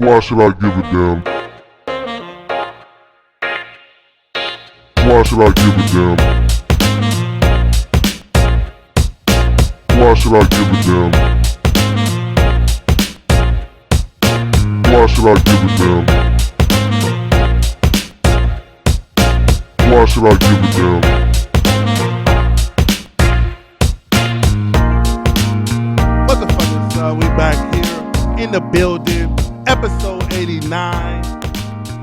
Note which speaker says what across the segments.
Speaker 1: Why should I give a damn? Why should I give a damn? Why should I give a damn? Why should I give a damn? Why should I give a damn?
Speaker 2: What the fuck is we back here in the building, episode 89.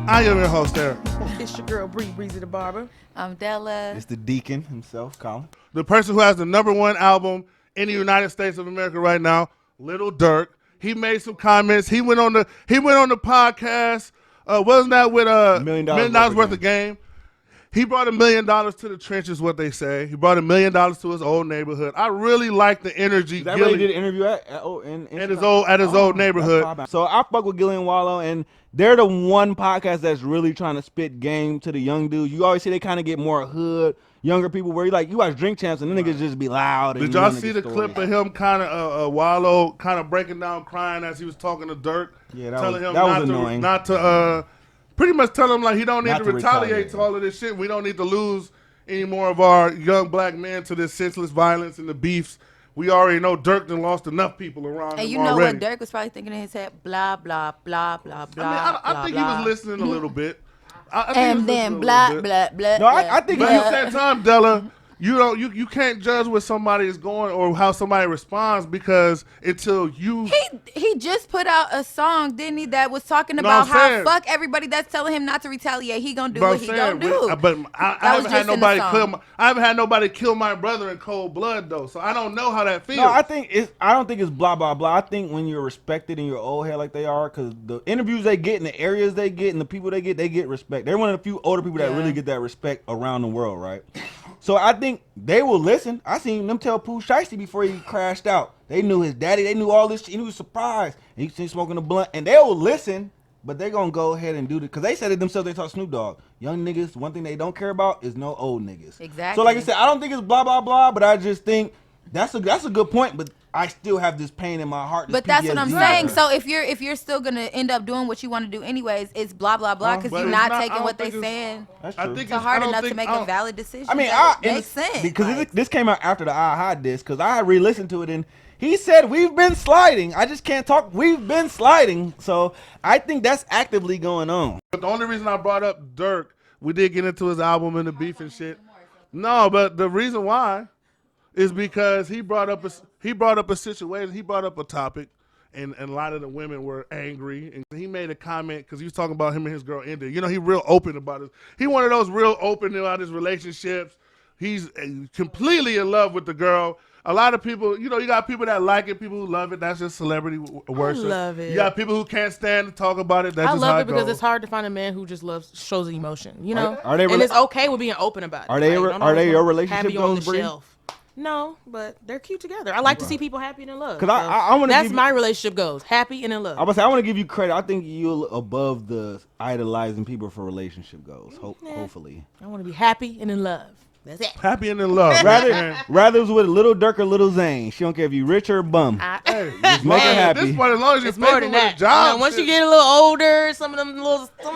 Speaker 2: I am your host, Eric.
Speaker 3: It's your girl, Breezy the Barber.
Speaker 4: I'm Della.
Speaker 5: It's the Deacon himself, Colin.
Speaker 2: The person who has the #1 album in the United States of America right now, Lil Durk. He made some comments. He went on the podcast. Wasn't that with $1 million worth of game? He brought $1 million to the trenches, what they say. He brought $1 million to his old neighborhood. I really like the energy.
Speaker 5: That really did an interview at his
Speaker 2: old neighborhood.
Speaker 5: So I fuck with Gillian Wallow, and they're the one podcast that's really trying to spit game to the young dudes. You always see they kind of get more hood, younger people where you watch Drink Champs and then niggas just be loud.
Speaker 2: Did y'all see the clip of him kind of Wallow kind of breaking down, crying as he was talking to Durk?
Speaker 5: Yeah,
Speaker 2: telling him
Speaker 5: that was annoying.
Speaker 2: Not to pretty much tell him like he don't need to retaliate to all of this shit. We don't need to lose any more of our young black men to this senseless violence and the beefs. We already know Durk done lost enough people around
Speaker 4: And
Speaker 2: him
Speaker 4: you know
Speaker 2: already.
Speaker 4: what Durk was probably thinking in his head? Blah, blah, blah, blah, blah,
Speaker 2: I think he was listening a little bit.
Speaker 4: And then blah, blah, blah.
Speaker 5: No, I think
Speaker 2: But at that time, Della, you can't judge what somebody is going or how somebody responds because until you...
Speaker 4: He just put out a song, didn't he, that was talking
Speaker 2: No,
Speaker 4: about
Speaker 2: I'm
Speaker 4: how
Speaker 2: saying-
Speaker 4: fuck everybody that's telling him not to retaliate. He gonna do
Speaker 2: But
Speaker 4: what
Speaker 2: I'm
Speaker 4: he
Speaker 2: saying,
Speaker 4: gonna do.
Speaker 2: but I
Speaker 4: That was
Speaker 2: haven't had
Speaker 4: just in the
Speaker 2: nobody
Speaker 4: song.
Speaker 2: I haven't had nobody kill my brother in cold blood though, so I don't know how that feels.
Speaker 5: No, I don't think it's blah blah blah. I think when you're respected in your old head like they are, because the interviews they get and the areas they get and the people they get respect. They're one of the few older people that really get that respect around the world, right? So I think they will listen. I seen them tell Pooh Shiesty before he crashed out. They knew his daddy. They knew all this shit. He was surprised. And he seen smoking a blunt. And they will listen, but they going to go ahead and do it. Because they said it themselves. They taught Snoop Dogg. Young niggas, one thing they don't care about is no old niggas.
Speaker 4: Exactly.
Speaker 5: So like I said, I don't think it's blah, blah, blah. But I just think that's a good point. But I still have this pain in my heart.
Speaker 4: But that's what I'm
Speaker 5: PTSD.
Speaker 4: saying. So if you're still gonna end up doing what you want to do anyways, it's blah blah blah because
Speaker 2: But
Speaker 4: you're
Speaker 2: it's
Speaker 4: not
Speaker 2: not- I
Speaker 4: taking
Speaker 2: don't
Speaker 4: what they
Speaker 2: think it's-
Speaker 4: saying.
Speaker 5: That's
Speaker 2: I
Speaker 5: true.
Speaker 2: think
Speaker 4: So hard enough to make a valid decision.
Speaker 5: I mean,
Speaker 4: that makes sense.
Speaker 5: Because
Speaker 4: Like,
Speaker 5: this came out after the I disc, because I re-listened to it, and he said, we've been sliding. I just can't talk. We've been sliding. So I think that's actively going on.
Speaker 2: But the only reason I brought up Durk, we did get into his album and the beef and shit. No, but the reason why is because he brought up a situation, he brought up a topic, and a lot of the women were angry. And he made a comment because he was talking about him and his girl India. You know, he real open about it. He one of those real open about his relationships. He's completely in love with the girl. A lot of people, you got people that like it, people who love it. That's just celebrity worship.
Speaker 3: love it.
Speaker 2: You got people who can't stand to talk about it. That's
Speaker 3: I
Speaker 2: just
Speaker 3: love
Speaker 2: how
Speaker 3: it because
Speaker 2: goes.
Speaker 3: it's hard to find a man who just shows emotion, you know?
Speaker 5: Are they
Speaker 3: and
Speaker 5: really-
Speaker 3: it's okay with being open about it.
Speaker 5: Are they
Speaker 3: Like,
Speaker 5: your-
Speaker 3: don't
Speaker 5: are they
Speaker 3: always
Speaker 5: your
Speaker 3: have
Speaker 5: relationship
Speaker 3: you on
Speaker 5: goals,
Speaker 3: the
Speaker 5: Bree?
Speaker 3: shelf. No, but they're cute together. I like to see people happy and in love.
Speaker 5: 'Cause I wanna
Speaker 3: that's
Speaker 5: give you-
Speaker 3: my relationship goals. Happy and in love.
Speaker 5: I want to give you credit. I think you're above the idolizing people for relationship goals. Hopefully.
Speaker 3: I want to be happy and in love. That's it.
Speaker 2: Happy and in love.
Speaker 5: Rather it was with Lil Durk or Lil Zane. She don't care if you rich or bum.
Speaker 2: Hey,
Speaker 5: Just make her
Speaker 2: at this
Speaker 5: happy.
Speaker 2: point, as long as you're
Speaker 3: It's more
Speaker 2: faithful
Speaker 3: than
Speaker 2: with
Speaker 3: that.
Speaker 2: a job,
Speaker 3: You know, once you
Speaker 2: shit.
Speaker 3: get a little older, some of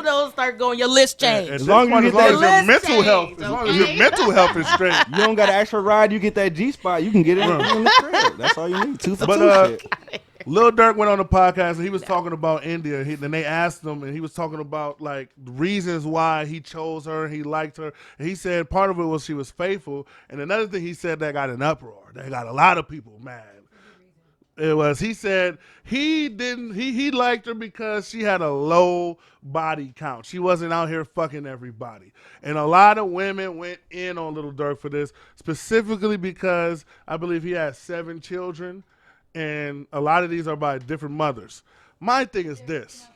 Speaker 3: those start going. Your list change.
Speaker 2: At
Speaker 5: As
Speaker 2: this
Speaker 5: long as
Speaker 2: point,
Speaker 5: you
Speaker 2: as
Speaker 5: get
Speaker 2: long as
Speaker 5: that
Speaker 2: your
Speaker 3: list
Speaker 2: mental health,
Speaker 3: changed,
Speaker 2: as long as
Speaker 3: okay?
Speaker 2: your mental health is straight.
Speaker 5: You don't got to ask for a ride. You get that G-spot. You can get it in the crib. That's all you need. Two for
Speaker 2: But
Speaker 5: two shit.
Speaker 2: Lil Durk went on the podcast and he was talking about India. And they asked him, and he was talking about like the reasons why he chose her, he liked her. And he said part of it was she was faithful. And another thing he said that got an uproar. That got a lot of people mad. It was, he said he liked her because she had a low body count. She wasn't out here fucking everybody. And a lot of women went in on Lil Durk for this, specifically because I believe he had 7 children, and a lot of these are by different mothers. My thing is this.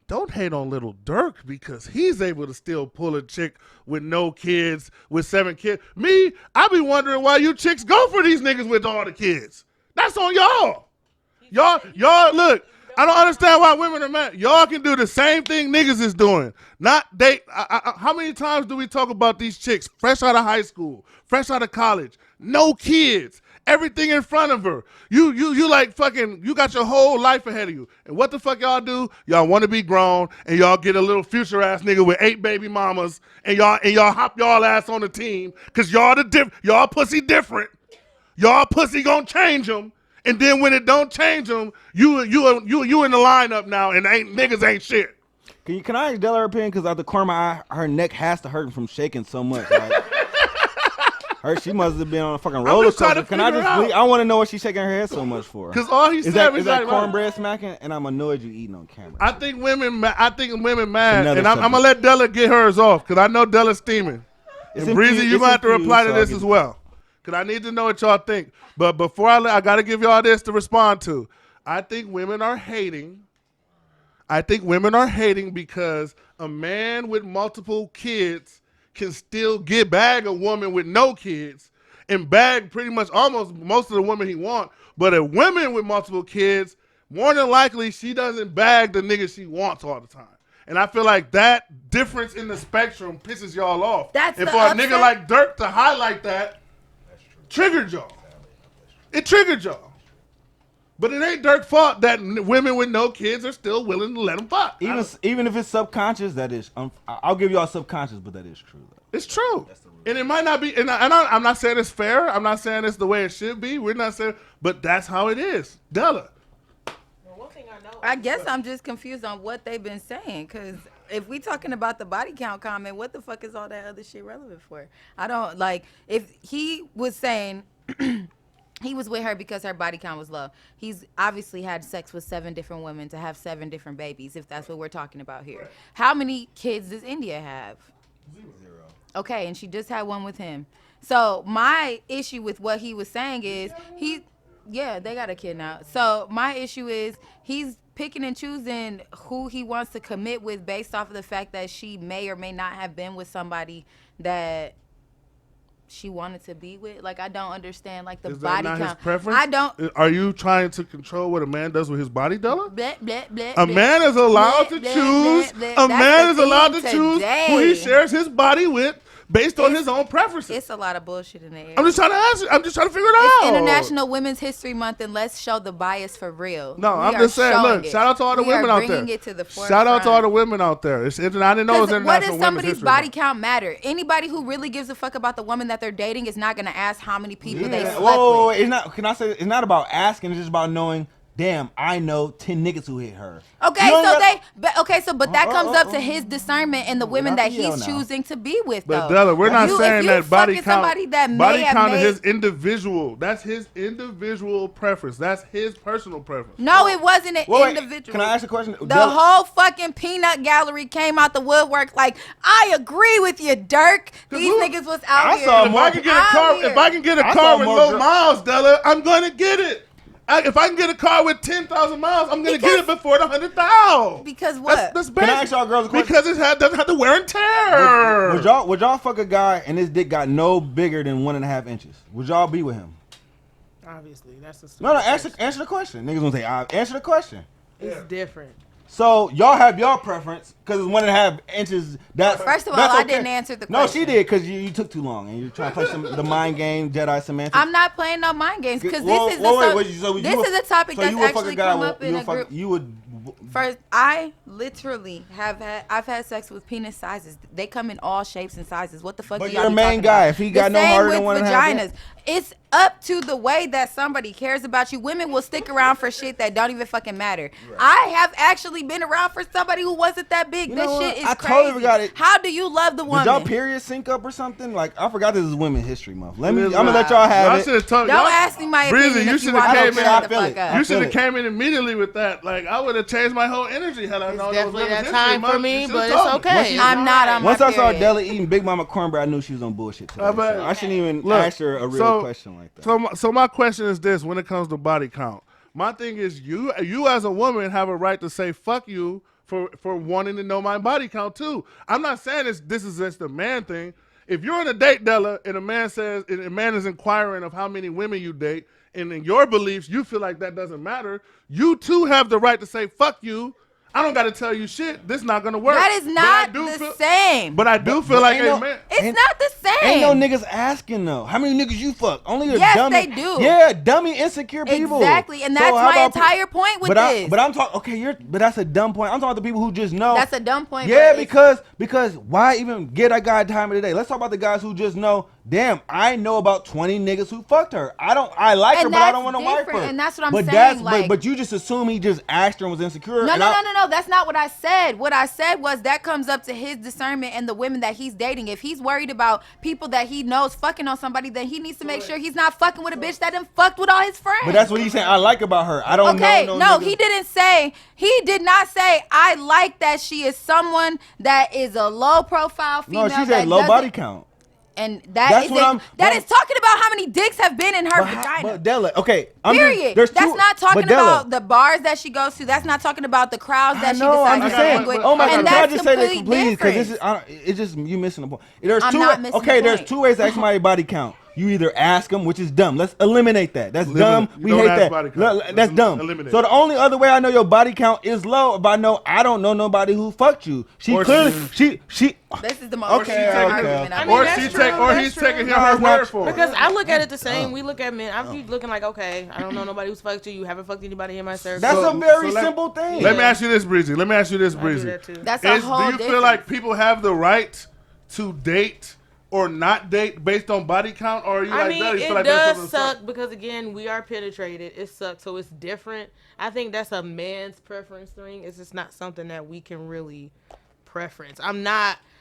Speaker 2: Don't hate on Lil Durk because he's able to still pull a chick with no kids, with 7 kids. Me, I be wondering why you chicks go for these niggas with all the kids. That's on y'all. Y'all, look, I don't understand why women are mad. Y'all can do the same thing niggas is doing. Not date. How many times do we talk about these chicks fresh out of high school, fresh out of college, no kids, everything in front of her. You like fucking, you got your whole life ahead of you. And what the fuck y'all do? Y'all want to be grown, and y'all get a little future ass nigga with 8 baby mamas, and y'all hop y'all ass on the team, cause y'all pussy different. Y'all pussy gonna change them, and then when it don't change them, you in the lineup now, and niggas ain't shit.
Speaker 5: Can I ask Della her opinion? Because out the corner of my eye, her neck has to hurt from shaking so much. Like, she must have been on a fucking roller coaster. Can I just? I want to know what she's shaking her head so much for.
Speaker 2: Because all he said was
Speaker 5: that cornbread smacking, and I'm annoyed you eating on camera.
Speaker 2: I think women mad, and I'm gonna let Della get hers off because I know Della's steaming. And Breezy, you're gonna have to reply to this as well. Because I need to know what y'all think. But before I got to give y'all this to respond to. I think women are hating. Because a man with multiple kids can still bag a woman with no kids and bag pretty much almost most of the women he wants. But a woman with multiple kids, more than likely, she doesn't bag the nigga she wants all the time. And I feel like that difference in the spectrum pisses y'all off. And for a nigga like Durk to highlight that, triggered y'all. It triggered y'all. But it ain't Durk's fault that women with no kids are still willing to let them fuck.
Speaker 5: Even if it's subconscious, that is. I'll give y'all subconscious, but that is true. Though.
Speaker 2: It's true. And it might not be. And I'm not saying it's fair. I'm not saying it's the way it should be. We're not saying. But that's how it is. Della.
Speaker 4: I guess I'm just confused on what they've been saying, because if we talking about the body count comment, what the fuck is all that other shit relevant for? I don't, like, if he was saying he was with her because her body count was low, he's obviously had sex with 7 different women to have 7 different babies, if that's what we're talking about here. How many kids does India have? 0. Okay, and she just had one with him. So my issue with what he was saying is yeah, they got a kid now. So my issue is he's picking and choosing who he wants to commit with based off of the fact that she may or may not have been with somebody that she wanted to be with. Like, I don't understand, like, the
Speaker 2: is
Speaker 4: body
Speaker 2: that not
Speaker 4: count.
Speaker 2: His preference?
Speaker 4: I don't.
Speaker 2: Are you trying to control what a man does with his body, Della?
Speaker 4: Bleh, bleh, bleh,
Speaker 2: a man is allowed to choose. A man is allowed to choose who he shares his body with based on his own preferences.
Speaker 4: It's a lot of bullshit in the air.
Speaker 2: I'm just trying to ask you. I'm just trying to figure it
Speaker 4: It's
Speaker 2: out.
Speaker 4: International Women's History Month, and let's show the bias for real.
Speaker 2: No, I'm just saying, look, shout out to all the women out there. Shout out to all the women out there. I didn't know it was International Women's History Month.
Speaker 4: What does somebody's body count matter? Anybody who really gives a fuck about the woman that they're dating is not going to ask how many people they slept with.
Speaker 5: It's not, can I say, it's not about asking, it's just about knowing, damn, I know 10 niggas who hit her.
Speaker 4: Okay, but that comes up to his discernment and the women that he's choosing to be with, though.
Speaker 2: But Della, we're not saying that body count.
Speaker 4: Body
Speaker 2: count is his individual. That's his individual preference. That's his personal preference.
Speaker 4: No, it wasn't an individual.
Speaker 5: Can I ask a question?
Speaker 4: The whole fucking peanut gallery came out the woodwork like, I agree with you, Durk. These niggas was out here.
Speaker 2: If I can get a car with low miles, Della, I'm gonna get it. If I can get a car with 10,000 miles, I'm going to get it before the 100,000.
Speaker 4: Because what?
Speaker 2: That's
Speaker 5: Can I ask y'all girls a question?
Speaker 2: Because it doesn't have the wear and tear.
Speaker 5: Would y'all fuck a guy and his dick got no bigger than 1.5 inches? Would y'all be with him?
Speaker 3: Obviously, that's a
Speaker 5: No, answer the question. Niggas gonna say, answer the question.
Speaker 3: It's different.
Speaker 5: So y'all have your preference because it's 1.5 inches.
Speaker 4: First of all, I didn't answer the question.
Speaker 5: No, she did because you took too long and you're trying to play the mind game, Jedi semantics.
Speaker 4: I'm not playing no mind games because this is a topic that's actually come up in a group.
Speaker 5: You would.
Speaker 4: First, I literally I've had sex with penis sizes. They come in all shapes and sizes. What the fuck?
Speaker 5: But you're a main guy. If he got no harder than 1.5.
Speaker 4: It's up to the way that somebody cares about you. Women will stick around for shit that don't even fucking matter. Right. I have actually been around for somebody who wasn't that big. Shit is crazy.
Speaker 5: Totally forgot it.
Speaker 4: How do you love the woman?
Speaker 5: Did y'all period sync up or something? Like, I forgot this is Women's History Month. I'm gonna let y'all have it.
Speaker 4: Don't ask me my opinion.
Speaker 2: Breezy,
Speaker 4: you should have
Speaker 2: came in immediately with that. Like, I would have changed my whole energy had I known it was
Speaker 3: Women's History Month. For me, but it's okay.
Speaker 4: I'm not on my
Speaker 5: Once I saw Della eating Big Mama cornbread, I knew she was on bullshit today. So I shouldn't even ask her a real question like that.
Speaker 2: So my question is this: when it comes to body count, my thing is you as a woman have a right to say fuck you for wanting to know my body count too. I'm not saying this is just a man thing. If you're on a date, Della, and a man is inquiring of how many women you date, and in your beliefs you feel like that doesn't matter, you too have the right to say fuck you. I don't got to tell you shit. This not gonna work.
Speaker 4: That is not the same.
Speaker 2: But I do feel like, hey, man,
Speaker 4: it's not the same.
Speaker 5: Ain't no niggas asking though. How many niggas you fuck? Only a
Speaker 4: yes,
Speaker 5: dummy.
Speaker 4: Yes, they do.
Speaker 5: Yeah, dummy, insecure people.
Speaker 4: Exactly, and that's my entire point with this.
Speaker 5: But I'm talking. Okay, but that's a dumb point. I'm talking about the people who just know.
Speaker 4: That's a dumb point.
Speaker 5: Yeah, because why even get a guy time of the day? Let's talk about the guys who just know. Damn, I know about 20 niggas who fucked her. I like her, but I don't want to wife her.
Speaker 4: And that's what I'm saying.
Speaker 5: But you just assume he just asked her and was insecure.
Speaker 4: No. That's not what I said. What I said was that comes up to his discernment and the women that he's dating. If he's worried about people that he knows fucking on somebody, then he needs to make sure he's not fucking with a bitch that done fucked with all his friends.
Speaker 5: But that's what he's saying. I like about her. I don't know.
Speaker 4: Okay, no, he didn't say. He did not say I like that she is someone that is a low profile female.
Speaker 5: No, she said low body count.
Speaker 4: And that is talking about how many dicks have been in her vagina.
Speaker 5: But Della, okay.
Speaker 4: Period. That's not talking about the bars that she goes to. That's not talking about the crowds that she decides to hang with.
Speaker 5: Oh my God!
Speaker 4: And
Speaker 5: Can I
Speaker 4: that's
Speaker 5: just say that
Speaker 4: completely
Speaker 5: please? Because
Speaker 4: different.
Speaker 5: it's just you missing the point.
Speaker 4: I'm not missing the point.
Speaker 5: There's two ways to ask somebody body count. You either ask them, which is dumb. Let's eliminate that. That's dumb. We hate that. That's dumb. So the only other way I know your body count is low if I don't know nobody who fucked you. She clearly she.
Speaker 4: This is the most argument.
Speaker 2: Or he's taking her word for it.
Speaker 3: Because I look at it the same. We look at men. I'm looking like, okay, I don't know nobody who's fucked you. You haven't fucked anybody in my circle.
Speaker 5: That's a very simple thing.
Speaker 2: Let me ask you this, Breezy.
Speaker 4: That's a whole
Speaker 2: Do you feel like people have the right to date or not date based on body count, or are you that? You feel like
Speaker 3: it does suck because again, we are penetrated. It sucks, so it's different. I think that's a man's preference thing. It's just not something that we can really preference.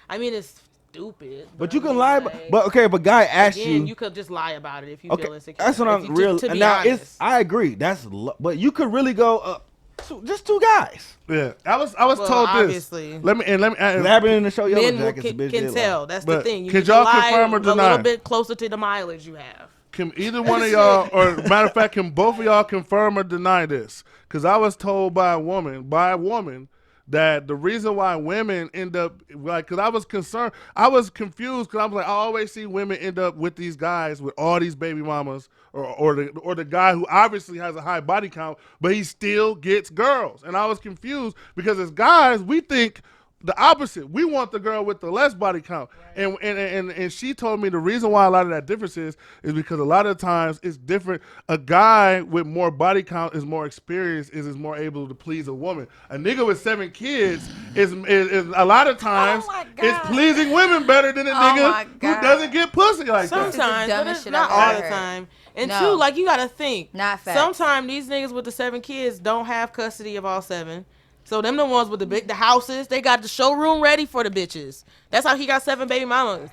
Speaker 3: It's stupid.
Speaker 5: But you can lie. But okay, if a guy asks you,
Speaker 3: you could just lie about it if you feel insecure.
Speaker 5: That's what I'm real.
Speaker 3: To be
Speaker 5: now
Speaker 3: honest.
Speaker 5: I agree. But you could really go just two guys.
Speaker 2: Yeah, I was told
Speaker 3: obviously.
Speaker 2: this. Let me
Speaker 5: it happened in the show.
Speaker 3: Men can tell. That's the thing. You
Speaker 2: can y'all confirm or deny?
Speaker 3: A little bit closer to the mileage you have.
Speaker 2: Can either one of y'all, or matter of fact, can both of y'all confirm or deny this? Because I was told by a woman, that the reason why women end up because I was confused because I was like, I always see women end up with these guys with all these baby mamas or the guy who obviously has a high body count, but he still gets girls. And I was confused because as guys, we think the opposite. We want the girl with the less body count. Right. And she told me the reason why a lot of that difference is because a lot of times it's different. A guy with more body count is more experienced, is more able to please a woman. A nigga with 7 kids is a lot of times is pleasing women better than a nigga who doesn't get pussy like
Speaker 3: sometimes,
Speaker 2: that.
Speaker 3: but it's not all the time. And two, like you gotta think.
Speaker 4: Not facts.
Speaker 3: Sometimes these niggas with the 7 kids don't have custody of all 7. So them the ones with the houses, they got the showroom ready for the bitches. That's how he got 7 baby mamas.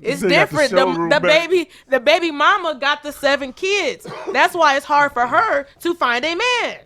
Speaker 3: It's different. The baby mama got the 7 kids. That's why it's hard for her to find a man.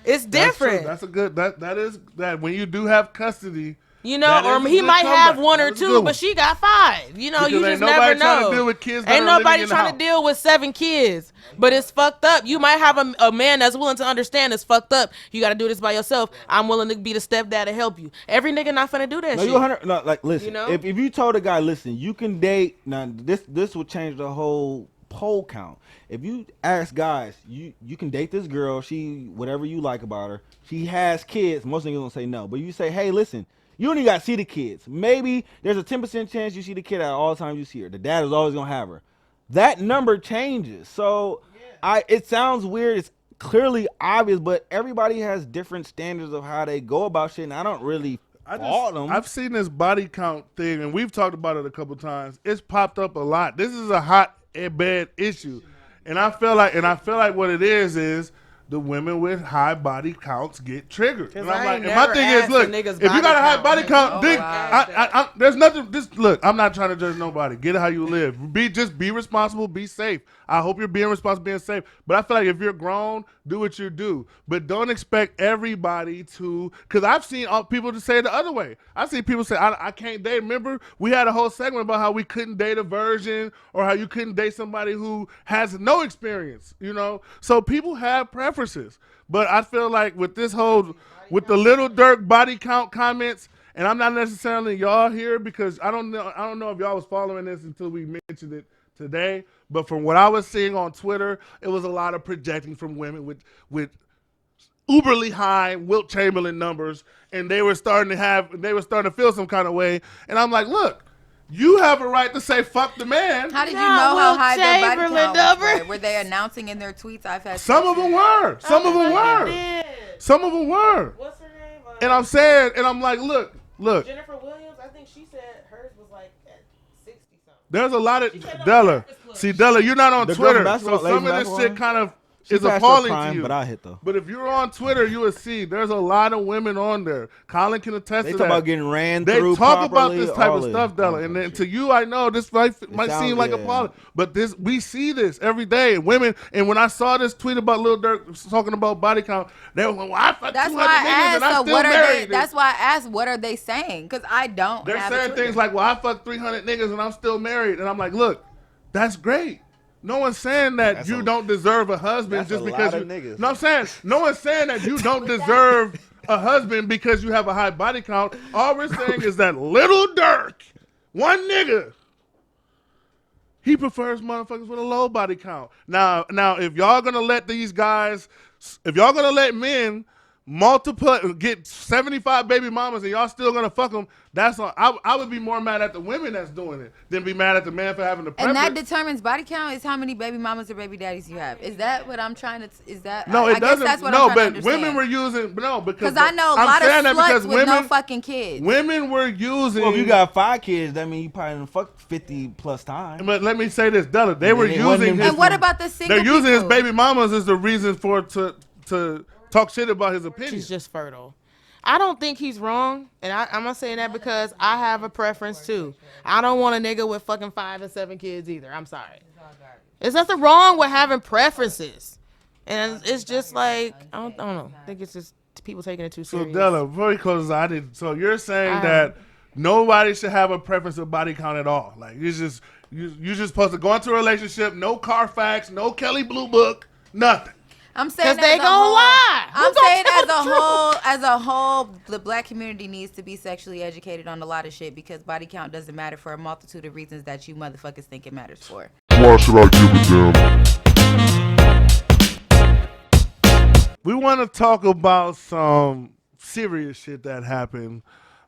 Speaker 3: It's different.
Speaker 2: That's a good that when you do have custody.
Speaker 3: You know, or he might have 1 or 2, but she got 5. You know, you just never know. Ain't nobody trying to deal with 7 kids, but it's fucked up. You might have a man that's willing to understand it's fucked up. You got to do this by yourself. I'm willing to be the stepdad to help you. Every nigga not finna do that shit.
Speaker 5: Listen, you know? if you told a guy, listen, you can date, now this will change the whole poll count. If you ask guys, you can date this girl, she, whatever you like about her, she has kids, most niggas gonna say no. But you say, hey, listen, you don't even got to see the kids. Maybe there's a 10% chance you see the kid at all times you see her. The dad is always going to have her. That number changes. So it sounds weird. It's clearly obvious, but everybody has different standards of how they go about shit, and I don't really fault them.
Speaker 2: I've seen this body count thing, and we've talked about it a couple times. It's popped up a lot. This is a hot and bad issue. And I feel like what it is the women with high body counts get triggered. And I'm like, and my thing is, look, if you got a high body count, there's nothing. Look, I'm not trying to judge nobody. Get it how you live. Just be responsible. Be safe. I hope you're being responsible, being safe. But I feel like if you're grown, do what you do. But don't expect everybody to. Because I've seen people just say it the other way. I've seen people say, I can't date. Remember, we had a whole segment about how we couldn't date a virgin or how you couldn't date somebody who has no experience. You know, so people have preferences. But I feel like with the Lil Durk body count comments, and I'm not necessarily y'all here because I don't know if y'all was following this until we mentioned it today. But from what I was seeing on Twitter, it was a lot of projecting from women with uberly high Wilt Chamberlain numbers, and they were starting to feel some kind of way. And I'm like, look, you have a right to say fuck the man.
Speaker 4: How did you know how high their body
Speaker 3: Chamberlain
Speaker 4: count was?
Speaker 3: number.
Speaker 4: Were they announcing in their tweets? I've had
Speaker 2: Some of them were. Some of them were. Some of them were.
Speaker 3: What's her name?
Speaker 2: And I'm saying, and I'm like, look.
Speaker 3: Jennifer Williams. I think she said hers was like at 60 something.
Speaker 2: There's a lot of Della. See, Della, you're not on
Speaker 5: The girl
Speaker 2: Twitter,
Speaker 5: from
Speaker 2: so
Speaker 5: basketball-
Speaker 2: some of
Speaker 5: ladies
Speaker 2: this shit kind of
Speaker 5: She
Speaker 2: is
Speaker 5: passed her
Speaker 2: appalling
Speaker 5: prime,
Speaker 2: to you.
Speaker 5: but I hit though.
Speaker 2: But if you're on Twitter, you will see there's a lot of women on there. Colin can attest
Speaker 5: They
Speaker 2: to
Speaker 5: talk
Speaker 2: that.
Speaker 5: about getting ran
Speaker 2: They
Speaker 5: through
Speaker 2: talk about
Speaker 5: properly,
Speaker 2: this type
Speaker 5: all
Speaker 2: of
Speaker 5: that.
Speaker 2: stuff, Della. And then to you, I know this might
Speaker 5: sounds-
Speaker 2: seem like a
Speaker 5: yeah.
Speaker 2: problem, but we see this every day. Women, and when I saw this tweet about Lil Durk talking about body count, they were like, well, I fucked 200
Speaker 4: That's why I
Speaker 2: niggas
Speaker 4: asked.
Speaker 2: and I
Speaker 4: So
Speaker 2: still
Speaker 4: what are
Speaker 2: married.
Speaker 4: they? That's why I asked. What are they saying? Because I don't.
Speaker 2: They're
Speaker 4: have a
Speaker 2: saying
Speaker 4: Twitter.
Speaker 2: things like, well, I fucked 300 niggas and I'm still married. And I'm like, look, that's great. No one's saying that you don't deserve a husband
Speaker 5: that's
Speaker 2: just
Speaker 5: a
Speaker 2: because
Speaker 5: lot
Speaker 2: you.
Speaker 5: of niggas.
Speaker 2: No, I'm saying no one's saying that you don't deserve a husband because you have a high body count. All we're saying is that Lil Durk, one nigga, he prefers motherfuckers with a low body count. Now, if y'all gonna let these guys, if y'all gonna let men get 75 baby mamas and y'all still gonna fuck them, that's all. I would be more mad at the women that's doing it than be mad at the man for having the preference.
Speaker 4: And that determines body count is how many baby mamas or baby daddies you have. Is that what I'm trying to? Is that?
Speaker 2: No,
Speaker 4: I
Speaker 2: it doesn't.
Speaker 4: Guess that's what
Speaker 2: No,
Speaker 4: I'm trying
Speaker 2: but
Speaker 4: to
Speaker 2: women
Speaker 4: understand.
Speaker 2: were using because
Speaker 4: I know a
Speaker 2: I'm
Speaker 4: lot of
Speaker 2: saying that because
Speaker 4: sluts with no fucking kids.
Speaker 2: Women were using.
Speaker 5: Well, if you got 5 kids, that means you probably done fucked 50 plus times.
Speaker 2: But let me say this, Della. They were
Speaker 5: it wasn't
Speaker 2: using
Speaker 5: him-
Speaker 2: his.
Speaker 4: And what about the single
Speaker 2: They're using his
Speaker 4: people?
Speaker 2: baby mamas as the reason for to talk shit about his opinion.
Speaker 3: She's just fertile. I don't think he's wrong, and I'm not saying that because I have a preference too. I don't want a nigga with fucking 5 and 7 kids either. I'm sorry. There's nothing wrong with having preferences, and it's just like I don't know. I think it's just people taking it too
Speaker 2: So
Speaker 3: serious.
Speaker 2: Della, before we close, so you're saying that nobody should have a preference of body count at all. Like you're just supposed to go into a relationship, no Carfax, no Kelly Blue Book, nothing.
Speaker 4: I'm saying
Speaker 3: Because they gonna lie.
Speaker 4: I'm
Speaker 3: Who gonna
Speaker 4: saying
Speaker 3: tell the truth?
Speaker 4: as a whole, the black community needs to be sexually educated on a lot of shit because body count doesn't matter for a multitude of reasons that you motherfuckers think it matters for.
Speaker 1: Why should I give a damn?
Speaker 2: We want to talk about some serious shit that happened.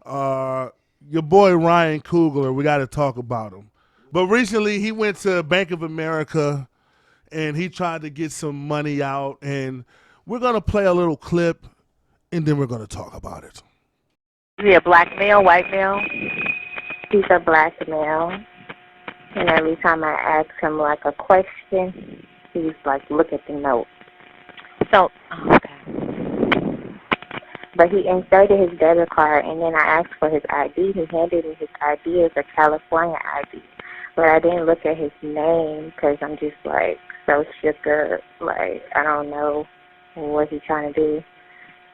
Speaker 2: Your boy Ryan Coogler, we got to talk about him. But recently he went to Bank of America and he tried to get some money out. And we're going to play a little clip and then we're going to talk about it.
Speaker 6: Is he a black male, white male? He's a black male. And every time I ask him like a question, he's like, look at the note. So, okay. But he inserted his debit card, and then I asked for his ID. He handed me his ID as a California ID. But I didn't look at his name because I'm just like so shook up. Like, I don't know what he's trying to do.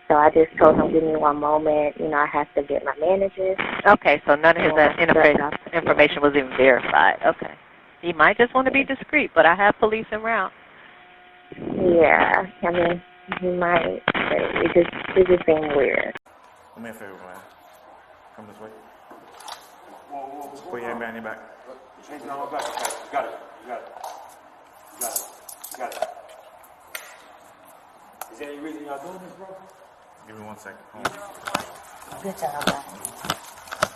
Speaker 6: So I just told him, give me one moment. You know, I have to get my manager.
Speaker 7: Okay, so none of his information was even verified. Okay. He might just want to be discreet, but I have police en route.
Speaker 6: Yeah, I mean, he might, but it just seemed weird.
Speaker 8: Do me a favor, man. Come this way. Put your hand behind your back. Change it on my back. Okay. You got it. You got it. You got it. You got it. Is there any reason y'all doing this, bro? Give me 1 second. Hold on.
Speaker 6: Good job, guys.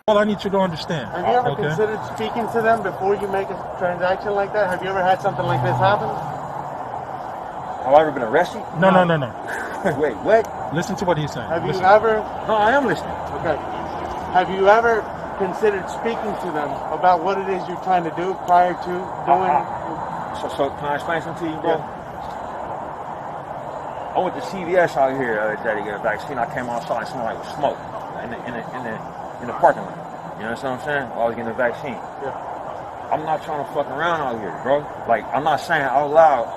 Speaker 9: All I need you to understand.
Speaker 10: Have you ever considered speaking to them before you make a transaction like that? Have you ever had something like this happen?
Speaker 8: Have I ever been arrested?
Speaker 9: No.
Speaker 8: Wait, what?
Speaker 9: Listen to what he's saying.
Speaker 10: Have you
Speaker 9: Listen.
Speaker 10: ever?
Speaker 8: No, I am listening.
Speaker 10: Okay. Have you ever considered speaking to them about what it is you're trying to do prior to doing?
Speaker 8: So can I explain something to you, bro?
Speaker 10: Yeah.
Speaker 8: I went to CVS out here the other day to get a vaccine. I came outside and smelled like smoke in the parking lot. You know what I'm saying? While I was getting the vaccine.
Speaker 10: Yeah.
Speaker 8: I'm not trying to fuck around out here, bro. Like, I'm not saying out loud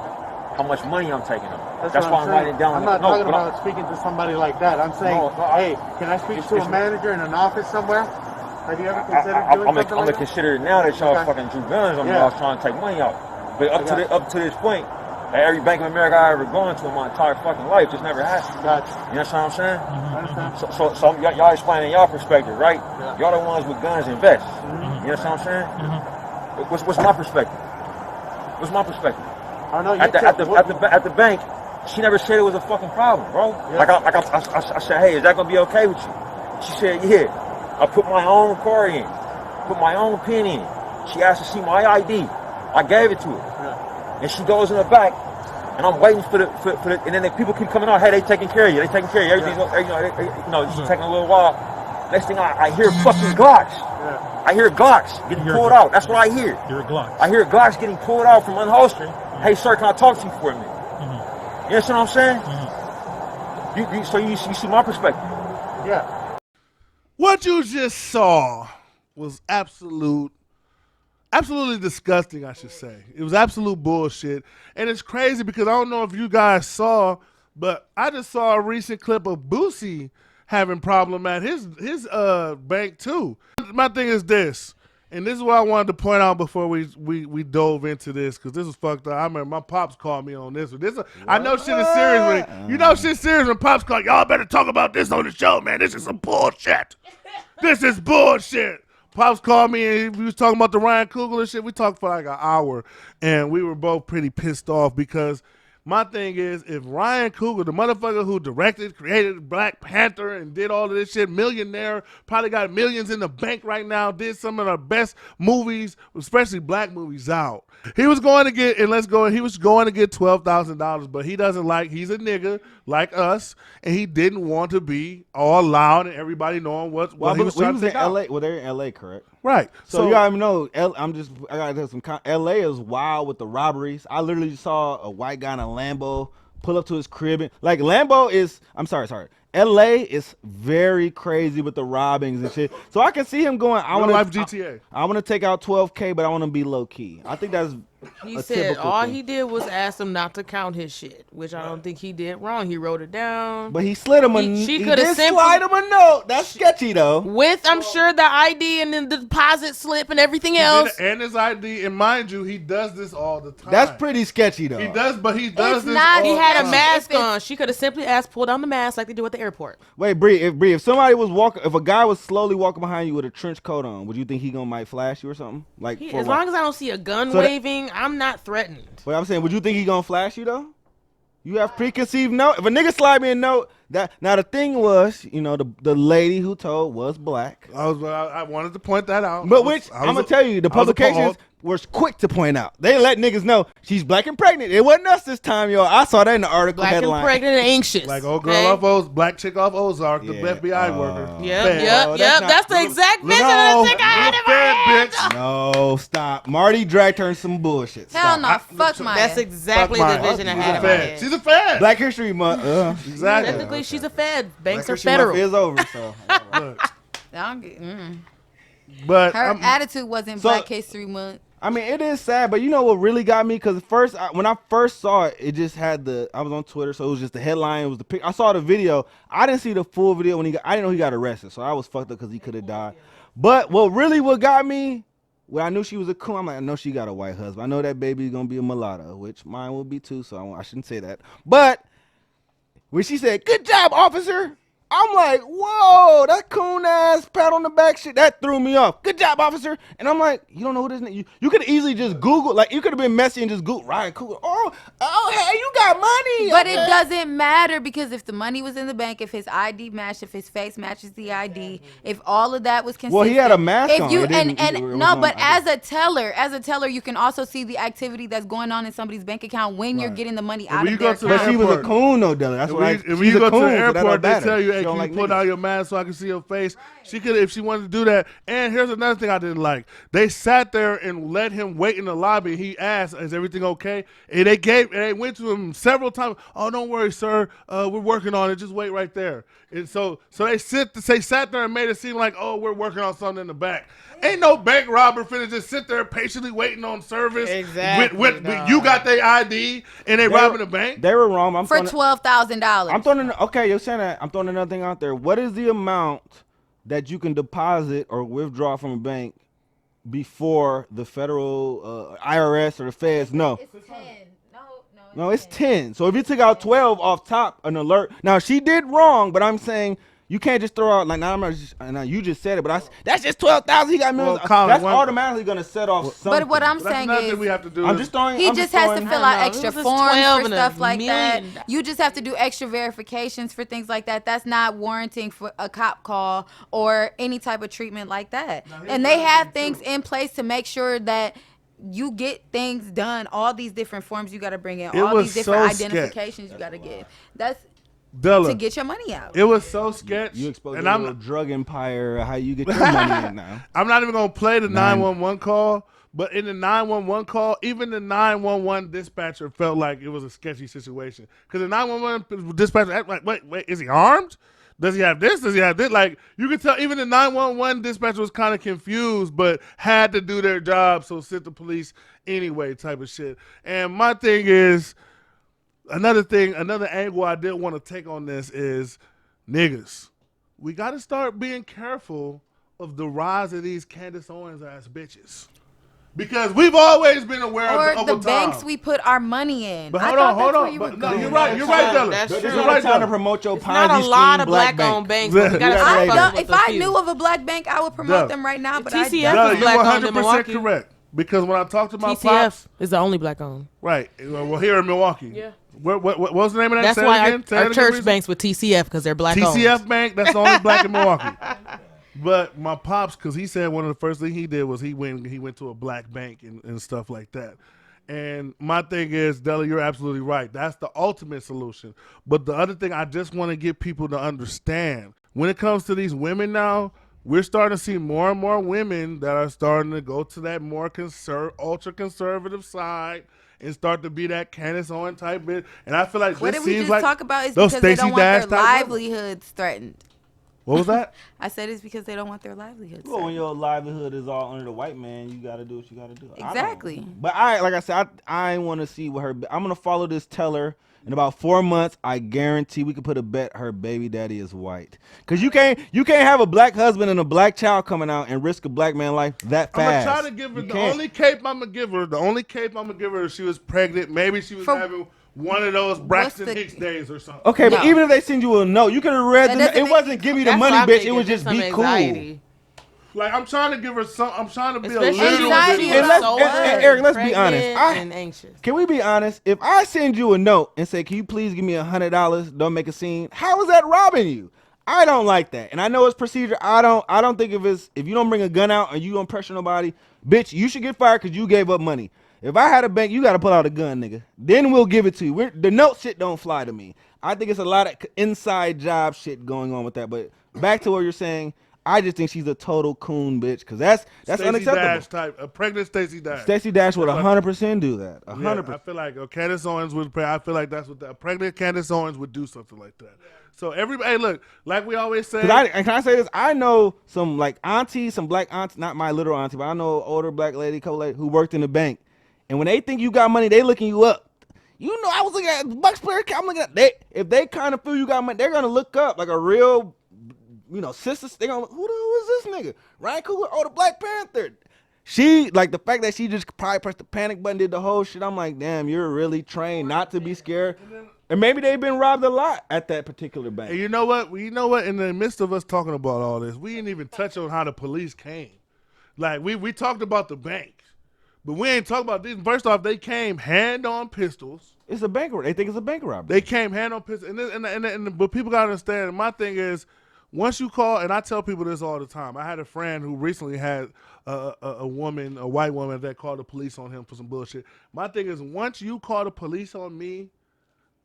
Speaker 8: how much money I'm taking them. That's why I'm writing down.
Speaker 10: I'm not talking about speaking to somebody like that. I'm saying, hey, can I speak to a manager in an office somewhere? Have you ever considered doing something like
Speaker 8: I'm gonna
Speaker 10: that?
Speaker 8: consider it now that y'all fucking drew guns on me. I was trying to take money out. But up to this point, At every Bank of America I ever gone to in my entire fucking life, just never happened.
Speaker 10: Gotcha.
Speaker 8: You understand what I'm saying?
Speaker 10: I understand.
Speaker 8: So y'all explaining y'all perspective, right? Yeah. Y'all the ones with guns and vests. You understand what I'm saying? What's my perspective? What's my perspective?
Speaker 10: I know
Speaker 8: at the bank, she never said it was a fucking problem, bro. Yeah. I said, hey, is that gonna be okay with you? She said, yeah. I put my own card in, put my own pin in. She asked to see my ID. I gave it to her. Yeah. And she goes in the back, and I'm waiting for the and then the people keep coming out. Hey, they taking care of you. They taking care of you. Everything's it's taking a little while. Next thing I hear fucking Glocks. Yeah. I hear Glocks getting pulled out. That's what I hear.
Speaker 9: You're Glocks.
Speaker 8: I hear Glocks getting pulled out from unholstering. Hey, sir, can I talk to you for a minute? You understand what I'm saying? So you see my perspective.
Speaker 10: Yeah.
Speaker 2: What you just saw was absolutely disgusting, I should say. It was absolute bullshit. And it's crazy because I don't know if you guys saw, but I just saw a recent clip of Boosie having problem at his bank too. My thing is this, and this is what I wanted to point out before we dove into this, because this is fucked up. I remember my pops called me on this one. I know shit is serious when you know shit's serious when pops call, y'all better talk about this on the show, man. This is some bullshit. This is bullshit. Pops called me and we was talking about the Ryan Coogler shit. We talked for like an hour, and we were both pretty pissed off because my thing is, if Ryan Coogler, the motherfucker who directed, created Black Panther and did all of this shit, millionaire, probably got millions in the bank right now, did some of the best movies, especially black movies out. He was going to get, and he was going to get $12,000, but he doesn't like, he's a nigga like us, and he didn't want to be all loud and everybody knowing what he was trying to take out.
Speaker 5: LA, well, they're in LA, correct?
Speaker 2: Right.
Speaker 5: So you gotta know, I gotta tell some. LA is wild with the robberies. I literally saw a white guy in a Lambo pull up to his crib. Like Lambo is, sorry. LA is very crazy with the robbings and shit. So I can see him going, I want to
Speaker 2: GTA.
Speaker 5: I want to take out 12K, but I want to be low key. I think that's
Speaker 3: he said all he did was ask him not to count his shit, which I don't think he did wrong. He wrote it down.
Speaker 5: But he slid him
Speaker 3: She could have
Speaker 5: slide him a note. That's sketchy though.
Speaker 3: With I'm sure the ID and then the deposit slip and everything else.
Speaker 2: And his ID, and mind you, he does this all the time.
Speaker 5: That's pretty sketchy though.
Speaker 2: He does this all
Speaker 3: He
Speaker 2: the
Speaker 3: had a
Speaker 2: time.
Speaker 3: mask on. She could have simply asked, pull down the mask like they do at the airport.
Speaker 5: Wait, Bree, if somebody was walking, if a guy was slowly walking behind you with a trench coat on, would you think he might flash you or something? Like
Speaker 3: as long as I don't see a gun waving, I'm not threatened.
Speaker 5: But I'm saying, would you think he gonna flash you though? You have preconceived note. If a nigga slide me a note, now the thing was, the lady who told was black.
Speaker 2: I wanted to point that out.
Speaker 5: But I'm gonna tell you, the publications was quick to point out. They let niggas know she's black and pregnant. It wasn't us this time, y'all. I saw that in the article
Speaker 3: black
Speaker 5: headline.
Speaker 3: And pregnant and anxious.
Speaker 2: Like old girl off black chick off Ozark, the FBI worker.
Speaker 3: Yep. That's the exact vision of the chick I had in my head.
Speaker 5: No, stop. Marty dragged her in some bullshit.
Speaker 4: Hell no, fuck Maya.
Speaker 3: That's exactly the vision I had in my head.
Speaker 2: She's a fed.
Speaker 5: Black History Month.
Speaker 2: Exactly.
Speaker 3: Technically, she's a fed. Banks
Speaker 5: Black
Speaker 3: are federal.
Speaker 5: History Month is over, so.
Speaker 2: But
Speaker 4: her attitude wasn't Black History Month.
Speaker 5: I mean, it is sad, but you know what really got me? Because when I first saw it, it just had I was on Twitter, so it was just the headline. It was the pic. I saw the video. I didn't see the full video when I didn't know he got arrested, so I was fucked up because he could have died. But what got me, when I knew she was a coon, I'm like, I know she got a white husband. I know that baby's gonna be a mulatto, which mine will be too, so I shouldn't say that. But when she said, "Good job, officer," I'm like, whoa, that coon ass pat on the back shit, that threw me off. Good job, officer. And I'm like, you don't know who this nigga. You could easily just Google, like you could have been messy and just Google Ryan Coogler. Oh, hey, you got money.
Speaker 4: But it doesn't matter because if the money was in the bank, if his ID matched, if his face matches the ID, if all of that was consistent.
Speaker 5: Well, he had a mask on.
Speaker 4: But as a teller, you can also see the activity that's going on in somebody's bank account when you're getting the money out of their account.
Speaker 5: But she was a coon though, Dylan. That's why.
Speaker 2: If you go to the airport, they tell you, hey, can you put down your mask so I can see your face? She could, if she wanted to do that. And here's another thing I didn't like. They sat there and let him wait in the lobby. He asked, "Is everything okay?" And they went to him several times. "Oh, don't worry, sir. We're working on it. Just wait right there." And so they sat there and made it seem like, "Oh, we're working on something in the back." Ain't no bank robber finna just sit there patiently waiting on service.
Speaker 3: Exactly.
Speaker 2: With you got their ID and they robbing the bank.
Speaker 5: They were wrong.
Speaker 4: For $12,000.
Speaker 5: I'm throwing. Okay, you're saying that. I'm throwing another thing out there. What is the amount that you can deposit or withdraw from a bank before the federal IRS or the feds know?
Speaker 4: It's 10. No,
Speaker 5: No, it's 10. So if you took out 12 off top, an alert. Now she did wrong, but I'm saying you can't just throw out like now. You just said it, but that's just 12,000. He got millions. That's automatically gonna set off something.
Speaker 4: But what I'm saying is,
Speaker 2: we have to do.
Speaker 5: I'm just throwing.
Speaker 4: He just has to fill out extra forms for stuff like that.
Speaker 3: $12
Speaker 4: You just have to do extra verifications for things like that. That's not warranting for a cop call or any type of treatment like that. And they have things in place to make sure that you get things done. All these different forms you got to bring in. All these different identifications you got to give. That's
Speaker 2: Della,
Speaker 4: to get your money out.
Speaker 2: It was so sketch.
Speaker 5: You exposed a little drug empire. How you get your money in now?
Speaker 2: I'm not even gonna play the 911 call, but in the 911 call, even the 911 dispatcher felt like it was a sketchy situation because the 911 dispatcher act like, wait, is he armed? Does he have this? Does he have this? Like you could tell, even the 911 dispatcher was kind of confused, but had to do their job, so sent the police anyway, type of shit. And my thing is. Another angle I did want to take on this is, niggas, we got to start being careful of the rise of these Candace Owens ass bitches. Because we've always been aware of
Speaker 4: the banks we put our money in.
Speaker 2: But hold on. No, you're right, Della.
Speaker 3: That's true.
Speaker 5: You're right, trying to promote your Ponzi
Speaker 3: not a lot of black-owned banks. But we gotta
Speaker 4: if I knew of a black bank, I would promote them right now. But
Speaker 3: TCF is black-owned in Milwaukee.
Speaker 2: You're 100% correct. Because when I talked to my
Speaker 3: TCF
Speaker 2: pops,
Speaker 3: is the only black-owned.
Speaker 2: Right. Well, here in Milwaukee.
Speaker 3: Yeah.
Speaker 2: What was the name of that?
Speaker 3: That's why our church banks with TCF because they're black-owned.
Speaker 2: TCF Bank, that's the only black in Milwaukee. But my pops, because he said one of the first things he did was he went to a black bank and stuff like that. And my thing is, Della, you're absolutely right. That's the ultimate solution. But the other thing I just want to get people to understand, when it comes to these women now, we're starting to see more and more women that are starting to go to that more ultra-conservative side and start to be that Candace Owens type bitch. And I feel like
Speaker 4: what
Speaker 2: this
Speaker 4: did we
Speaker 2: seems
Speaker 4: just
Speaker 2: like
Speaker 4: talk about is because they don't want their livelihoods threatened.
Speaker 2: What was that?
Speaker 4: I said it's because they don't want their livelihoods.
Speaker 5: Well, when your livelihood is all under the white man, you got to do what you got to do.
Speaker 4: Exactly.
Speaker 5: But like I said, I want to see what I'm going to follow this teller. In about 4 months, I guarantee we could put a bet her baby daddy is white. Cause you can't have a black husband and a black child coming out and risk a black man's life that fast.
Speaker 2: I'm gonna try to give her the only cape I'm gonna give her is she was pregnant. Maybe she was having one of those Braxton Hicks days or something.
Speaker 5: Okay, but even if they send you a note, you could have read it wasn't give me the money, bitch. It was just be
Speaker 3: anxiety.
Speaker 5: Cool.
Speaker 2: Like I'm trying to give her some. I'm trying to be
Speaker 3: especially
Speaker 2: a little bit.
Speaker 5: And Eric, let's be honest.
Speaker 3: And anxious.
Speaker 5: Can we be honest? If I send you a note and say, "Can you please give me $100? Don't make a scene." How is that robbing you? I don't like that, and I know it's procedure. I don't think if you don't bring a gun out and you don't pressure nobody, bitch, you should get fired because you gave up money. If I had a bank, you got to pull out a gun, nigga. Then we'll give it to you. The note shit don't fly to me. I think it's a lot of inside job shit going on with that. But back to what you're saying. I just think she's a total coon bitch because that's
Speaker 2: Stacey
Speaker 5: unacceptable.
Speaker 2: Dash type, a pregnant Stacey Dash.
Speaker 5: Stacey Dash would 100% do that. 100%.
Speaker 2: Yeah, I feel like Candace Owens would. I feel like that's what a pregnant Candace Owens would do something like that. So everybody, look, like we always say.
Speaker 5: And can I say this? I know some like aunties, some black aunties, not my literal auntie, but I know an older black lady, co-lady who worked in the bank, and when they think you got money, they looking you up. You know, I was looking at Bucks player. I'm looking at if they kind of feel you got money, they're gonna look up like a real. Sisters, they gonna who is this nigga? Ryan Coogler, the Black Panther. She like the fact that she just probably pressed the panic button, did the whole shit. I'm like, damn, you're really trained not to be scared. And maybe they've been robbed a lot at that particular bank.
Speaker 2: And you know what? In the midst of us talking about all this, we didn't even touch on how the police came. Like we talked about the bank, but we ain't talking about this. First off, they came hand on pistols.
Speaker 5: It's a bank. They think it's a bank robbery.
Speaker 2: They came hand on pistols, but people gotta understand. My thing is. Once you call, and I tell people this all the time, I had a friend who recently had a white woman that called the police on him for some bullshit. My thing is, once you call the police on me,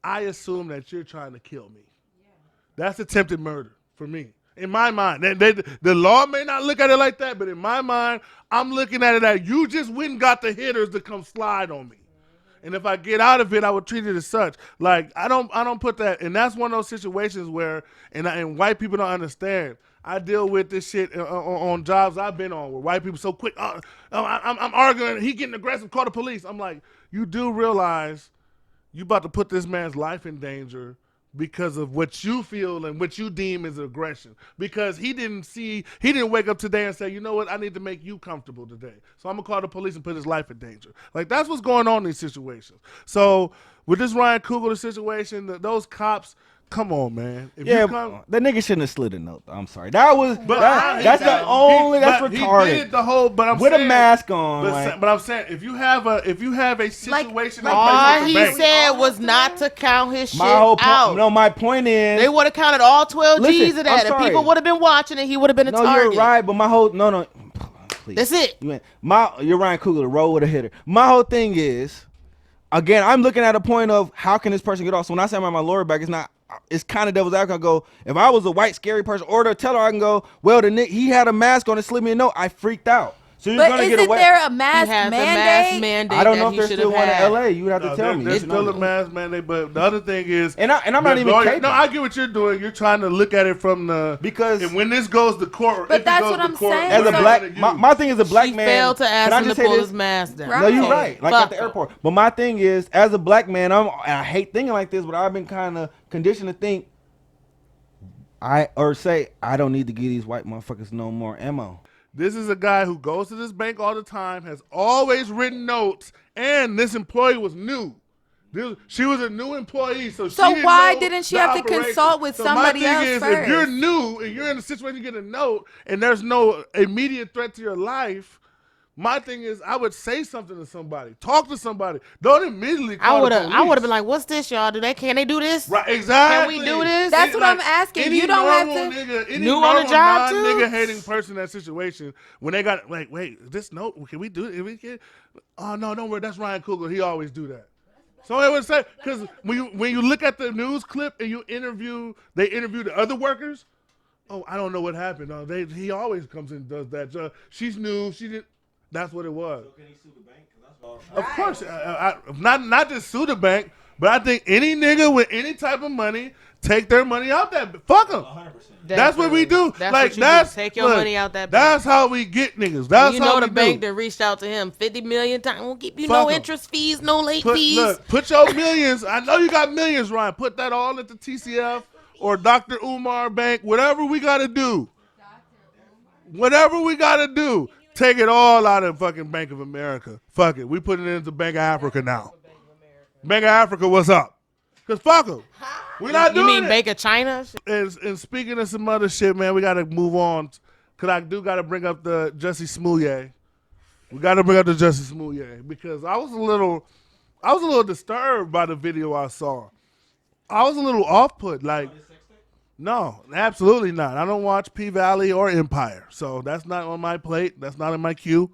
Speaker 2: I assume that you're trying to kill me. Yeah. That's attempted murder for me. In my mind, the law may not look at it like that, but in my mind, I'm looking at it as you just went and got the hitters to come slide on me. And if I get out of it, I would treat it as such. Like I don't put that, and that's one of those situations where, and white people don't understand. I deal with this shit on jobs I've been on where white people so quick. I'm arguing, he getting aggressive, call the police. I'm like, you do realize you about to put this man's life in danger because of what you feel and what you deem as aggression. Because he didn't wake up today and say, you know what, I need to make you comfortable today. So I'm going to call the police and put his life in danger. Like, that's what's going on in these situations. So with this Ryan Coogler situation, those cops, come on, man. If
Speaker 5: Yeah,
Speaker 2: you come,
Speaker 5: that nigga shouldn't have slid a note. I'm sorry. That's
Speaker 2: Retarded. He did the whole, but I'm
Speaker 5: with
Speaker 2: saying,
Speaker 5: a mask on.
Speaker 2: But I'm saying, if you have a situation,
Speaker 3: all he said was not to count his shit out.
Speaker 5: No, my point is,
Speaker 3: they would have counted all 12 G's of that, and
Speaker 5: sorry.
Speaker 3: people would have been watching, and he would have been a target.
Speaker 5: No, you're right, but my whole please.
Speaker 3: That's it.
Speaker 5: You're Ryan Coogler, roll with a hitter. My whole thing is, again, I'm looking at a point of how can this person get off. So when I say I'm on my lower back, it's kind of devil's advocate. I go, if I was a white scary person or the teller, I can go, well, he had a mask on and slid me a note. I freaked out. So you're gonna get away.
Speaker 4: There a mask mandate?
Speaker 5: I don't know if there's still one in LA. You would have to tell me.
Speaker 2: There's still a mask mandate, but the other thing is,
Speaker 5: and I'm not even caping.
Speaker 2: No, I get what you're doing. You're trying to look at it from and when this goes to court,
Speaker 4: but that's what I'm saying.
Speaker 5: As a black, my thing is a black man.
Speaker 3: Failed to ask him to pull his mask down.
Speaker 5: No, you're right. Like at the airport. But my thing is, as a black man, I hate thinking like this, but I've been kind of conditioned to think. I don't need to give these white motherfuckers no more ammo.
Speaker 2: This is a guy who goes to this bank all the time, has always written notes, and this employee was new. She was a new employee, so
Speaker 4: why didn't she have to consult with somebody else first?
Speaker 2: If you're new and you're in a situation, you get a note, and there's no immediate threat to your life. My thing is, I would say something to somebody, talk to somebody. Don't immediately call the police.
Speaker 3: I would have been like, "What's this, y'all? Can they do this?
Speaker 2: Right, exactly.
Speaker 3: Can we do this?"
Speaker 4: That's what I'm asking. You don't have to.
Speaker 2: Any new on the job too. Nigga hating person in that situation when they got like, wait, this note, can we do it? If we can, oh no, don't worry. That's Ryan Coogler. He always do that. So I would say, because when you look at the news clip and they interview the other workers. Oh, I don't know what happened. He always comes in and does that. She's new. She didn't. That's what it was. So can he sue the bank? Of course, not just sue the bank, but I think any nigga with any type of money take their money out that. Fuck them. 100%. That's what we do.
Speaker 3: That's take your money out that bank.
Speaker 2: That's how we get niggas. That's how
Speaker 3: the bank that reached out to him 50 million times won't give you no interest fees, no late fees.
Speaker 2: Look, put your millions. I know you got millions, Ryan. Put that all into TCF or Dr. Umar Bank. Whatever we gotta do. Take it all out of fucking Bank of America. Fuck it. We put it into Bank of Africa now. Bank of Africa, what's up? Because fuck them. We're not doing it. You mean
Speaker 3: Bank of China?
Speaker 2: And speaking of some other shit, man, we got to move on. Because I do got to bring up the Jussie Smollett. We got to bring up the Jussie Smollett. Because I was a little disturbed by the video I saw. I was a little off-put. Like, no, absolutely not. I don't watch P-Valley or Empire, so that's not on my plate. That's not in my queue.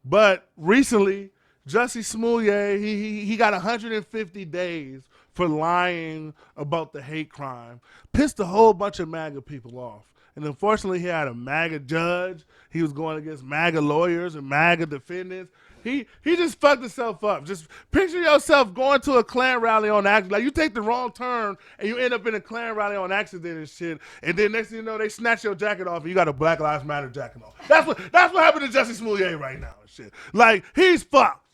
Speaker 2: But recently, Jussie Smollett, he got 150 days for lying about the hate crime. Pissed a whole bunch of MAGA people off. And unfortunately, he had a MAGA judge. He was going against MAGA lawyers and MAGA defendants. He just fucked himself up. Just picture yourself going to a Klan rally on accident. Like, you take the wrong turn and you end up in a Klan rally on accident and shit. And then next thing you know, they snatch your jacket off and you got a Black Lives Matter jacket on. That's what happened to Jussie Smollett right now and shit. Like, he's fucked.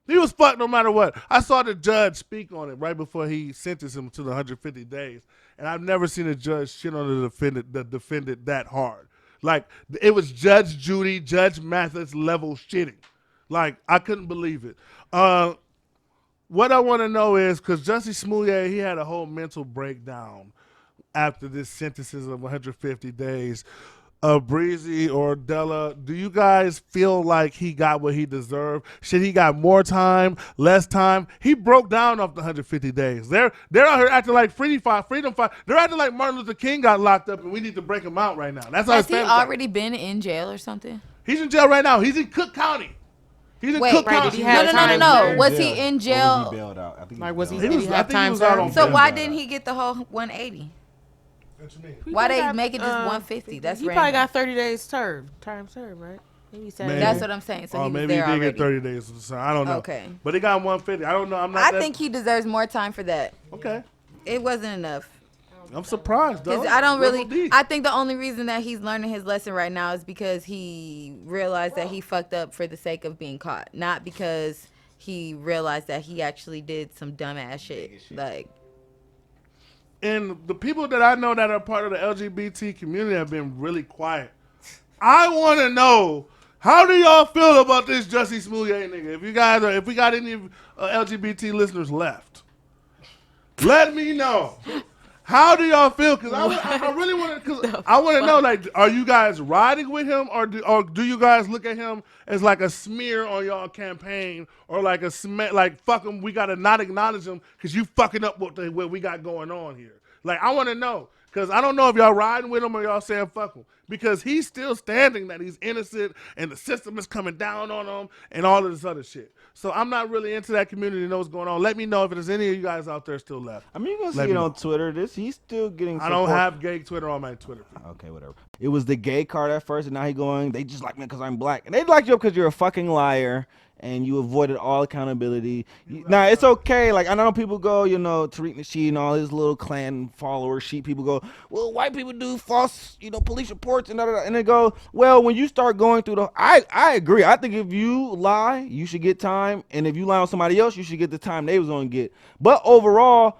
Speaker 2: He was fucked no matter what. I saw the judge speak on it right before he sentenced him to the 150 days. And I've never seen a judge shit on the defendant that hard. Like, it was Judge Judy, Judge Mathis level shitting. Like, I couldn't believe it. What I want to know is, because Jussie Smollett, he had a whole mental breakdown after this sentences of 150 days. Breezy or Della, do you guys feel like he got what he deserved? Should he got more time, less time? He broke down off the 150 days. They're out here acting like freedom fight. They're acting like Martin Luther King got locked up and we need to break him out right now. That's how
Speaker 4: Has he already been in jail or something?
Speaker 2: He's in jail right now. He's in Cook County. He's in Cook County.
Speaker 4: No. Was he in jail?
Speaker 5: Or was he bailed out? I think
Speaker 3: like, was he?
Speaker 2: He was out on
Speaker 4: So
Speaker 2: bail.
Speaker 4: why didn't he get the whole 180? Why they make it just 150? That's
Speaker 3: he
Speaker 4: random.
Speaker 3: probably got 30 days time served, right? Maybe
Speaker 4: that's what I'm saying. So he was
Speaker 2: maybe
Speaker 4: there
Speaker 2: he did
Speaker 4: already.
Speaker 2: get 30 days. So I don't know.
Speaker 4: Okay.
Speaker 2: But he got 150. I don't know.
Speaker 4: I think he deserves more time for that.
Speaker 2: Okay.
Speaker 4: It wasn't enough.
Speaker 2: I'm surprised, though.
Speaker 4: I think the only reason that he's learning his lesson right now is because he realized that he fucked up for the sake of being caught, not because he realized that he actually did some dumbass shit. Like,
Speaker 2: And the people that I know that are part of the LGBT community have been really quiet. I want to know, how do y'all feel about this Jussie Smollett nigga? If we got any LGBT listeners left, let me know. How do y'all feel? Because I really want to. Because I want to know, like, are you guys riding with him, or do you guys look at him as like a smear on y'all campaign, or like fuck him, we gotta not acknowledge him because you fucking up what we got going on here? Like, I want to know, because I don't know if y'all riding with him or y'all saying fuck him, because he's still standing that he's innocent and the system is coming down on him and all of this other shit. So I'm not really into that community to know what's going on. Let me know if there's any of you guys out there still left.
Speaker 5: I mean, you can see it on Twitter. He's still getting support.
Speaker 2: I don't have gay Twitter on my Twitter.
Speaker 5: Okay, whatever. It was the gay card at first, and now he going, they just like me because I'm black. And they like you because you're a fucking liar, and you avoided all accountability. Now, it's okay. Like, I know people go, Tariq Nasheed and all his little clan followers, sheep people go, well, white people do false, police reports and da-da-da. And they go, well, when you start going through I agree. I think if you lie, you should get time. And if you lie on somebody else, you should get the time they was going to get. But overall,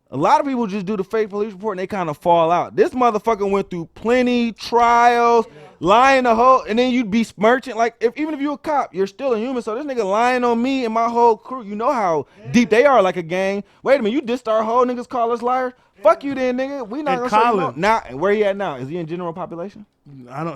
Speaker 5: a lot of people just do the fake police report and they kind of fall out. This motherfucker went through plenty trials, lying the whole, and then you'd be smirching. Like, even if you're a cop, you're still a human. So this nigga lying on me and my whole crew, you know how deep they are like a gang. Wait a minute, you dissed our whole niggas call us liars? Fuck you then, nigga. We not gonna say no. Now, where he at now? Is he in general population?
Speaker 2: I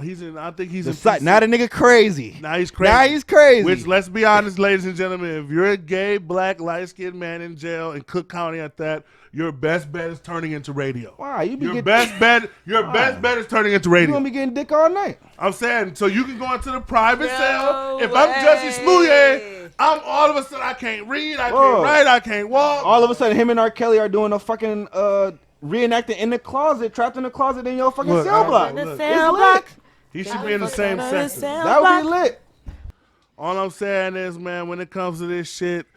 Speaker 2: think he's
Speaker 5: in site. Now the nigga crazy.
Speaker 2: Now he's crazy. Which, let's be honest, ladies and gentlemen, if you're a gay, black, light-skinned man in jail in Cook County at that, your best bet is turning into radio.
Speaker 5: Why?
Speaker 2: Your best bet is turning into radio.
Speaker 5: You gonna be getting dick all night.
Speaker 2: I'm saying, so you can go into the private cell. If I'm Jussie Smollett, I'm all of a sudden I can't read, I can't write, I can't walk.
Speaker 5: All of a sudden, him and R. Kelly are doing a fucking reenacting in the closet, trapped in the closet in your fucking cell block.
Speaker 2: He should be in the same section.
Speaker 5: That would be lit.
Speaker 2: All I'm saying is, man, when it comes to this shit,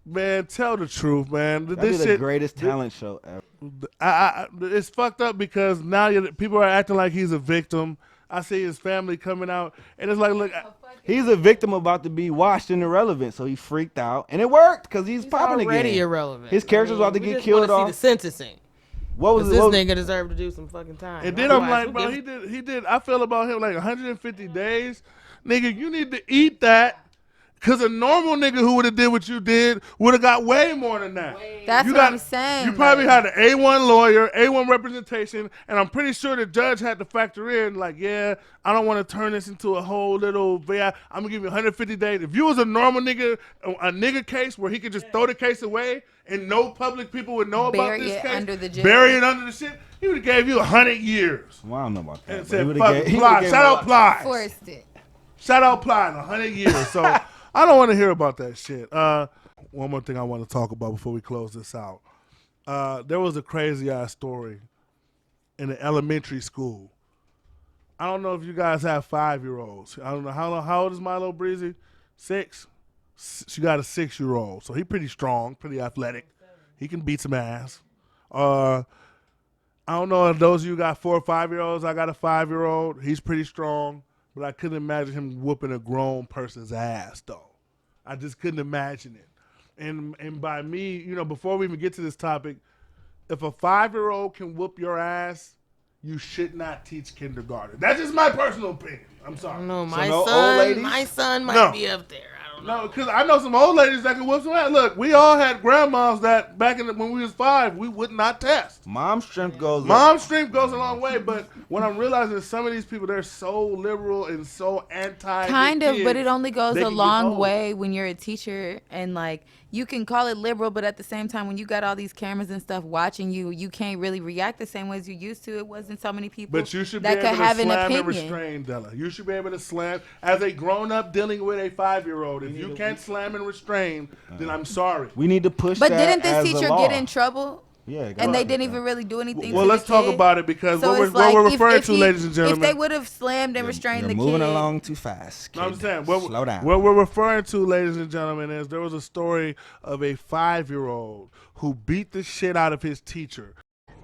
Speaker 2: man, tell the truth, man.
Speaker 5: That'd be the greatest talent show ever.
Speaker 2: It's fucked up because now people are acting like he's a victim. I see his family coming out, and it's like, look,
Speaker 5: he's a victim about to be washed and irrelevant, so he freaked out, and it worked because he's popping again.
Speaker 3: Already irrelevant.
Speaker 5: His character's about to get killed off.
Speaker 3: See the sentencing. This nigga deserved to do some fucking time.
Speaker 2: And then I'm like, bro, he did. I feel about him like 150 days, nigga. You need to eat that. Because a normal nigga who would have did what you did would have got way more than that.
Speaker 4: That's what I'm saying.
Speaker 2: You probably had an A1 lawyer, A1 representation, and I'm pretty sure the judge had to factor in, like, yeah, I don't want to turn this into a whole little, I'm going to give you 150 days. If you was a normal nigga, a nigga case where he could just throw the case away and no public people would know about this case, bury it under the shit, he would have gave you 100 years.
Speaker 5: Well, I don't know about that.
Speaker 2: And said, fuck Plies. Shout out Plies.
Speaker 4: Forced it.
Speaker 2: Shout out Plies, 100 years. So I don't want to hear about that shit. One more thing I want to talk about before we close this out. There was a crazy-ass story in an elementary school. I don't know if you guys have 5-year-olds. I don't know. How old is Milo Breezy? 6? She got a 6-year-old. So he pretty strong, pretty athletic. He can beat some ass. I don't know if those of you got 4 or 5-year-olds. I got a 5-year-old. He's pretty strong. But I couldn't imagine him whooping a grown person's ass, though. I just couldn't imagine it. And by me, before we even get to this topic, if a 5-year-old can whoop your ass, you should not teach kindergarten. That's just my personal opinion. I'm sorry.
Speaker 3: No, my son might be up there.
Speaker 2: No, because I know some old ladies that can whoop some ass. Look, we all had grandmas that back when we was 5, we would not test.
Speaker 5: Mom's strength goes
Speaker 2: a long way, but when I'm realizing some of these people, they're so liberal and so anti.
Speaker 4: Kind of, but it only goes a long way when you're a teacher and like you can call it liberal, but at the same time, when you got all these cameras and stuff watching you, you can't really react the same way as you used to. It wasn't so many people
Speaker 2: but you should
Speaker 4: that
Speaker 2: be
Speaker 4: could
Speaker 2: able
Speaker 4: have
Speaker 2: to
Speaker 4: an
Speaker 2: slam
Speaker 4: opinion.
Speaker 2: and restrain, Della. You should be able to slam as a grown-up dealing with a 5-year-old. If you can't slam and restrain, then I'm sorry.
Speaker 5: We need to push
Speaker 4: But
Speaker 5: that
Speaker 4: didn't this teacher get in trouble?
Speaker 5: Yeah,
Speaker 4: and they didn't even really do anything.
Speaker 2: Well,
Speaker 4: to
Speaker 2: let's
Speaker 4: the
Speaker 2: talk
Speaker 4: kid.
Speaker 2: about it because
Speaker 4: So
Speaker 2: what we're referring to, ladies and gentlemen.
Speaker 4: If they would have slammed and restrained the kid,
Speaker 5: moving along too fast. Kid.
Speaker 2: No, I'm saying
Speaker 5: slow down.
Speaker 2: What we're referring to, ladies and gentlemen, is there was a story of a 5-year-old who beat the shit out of his teacher.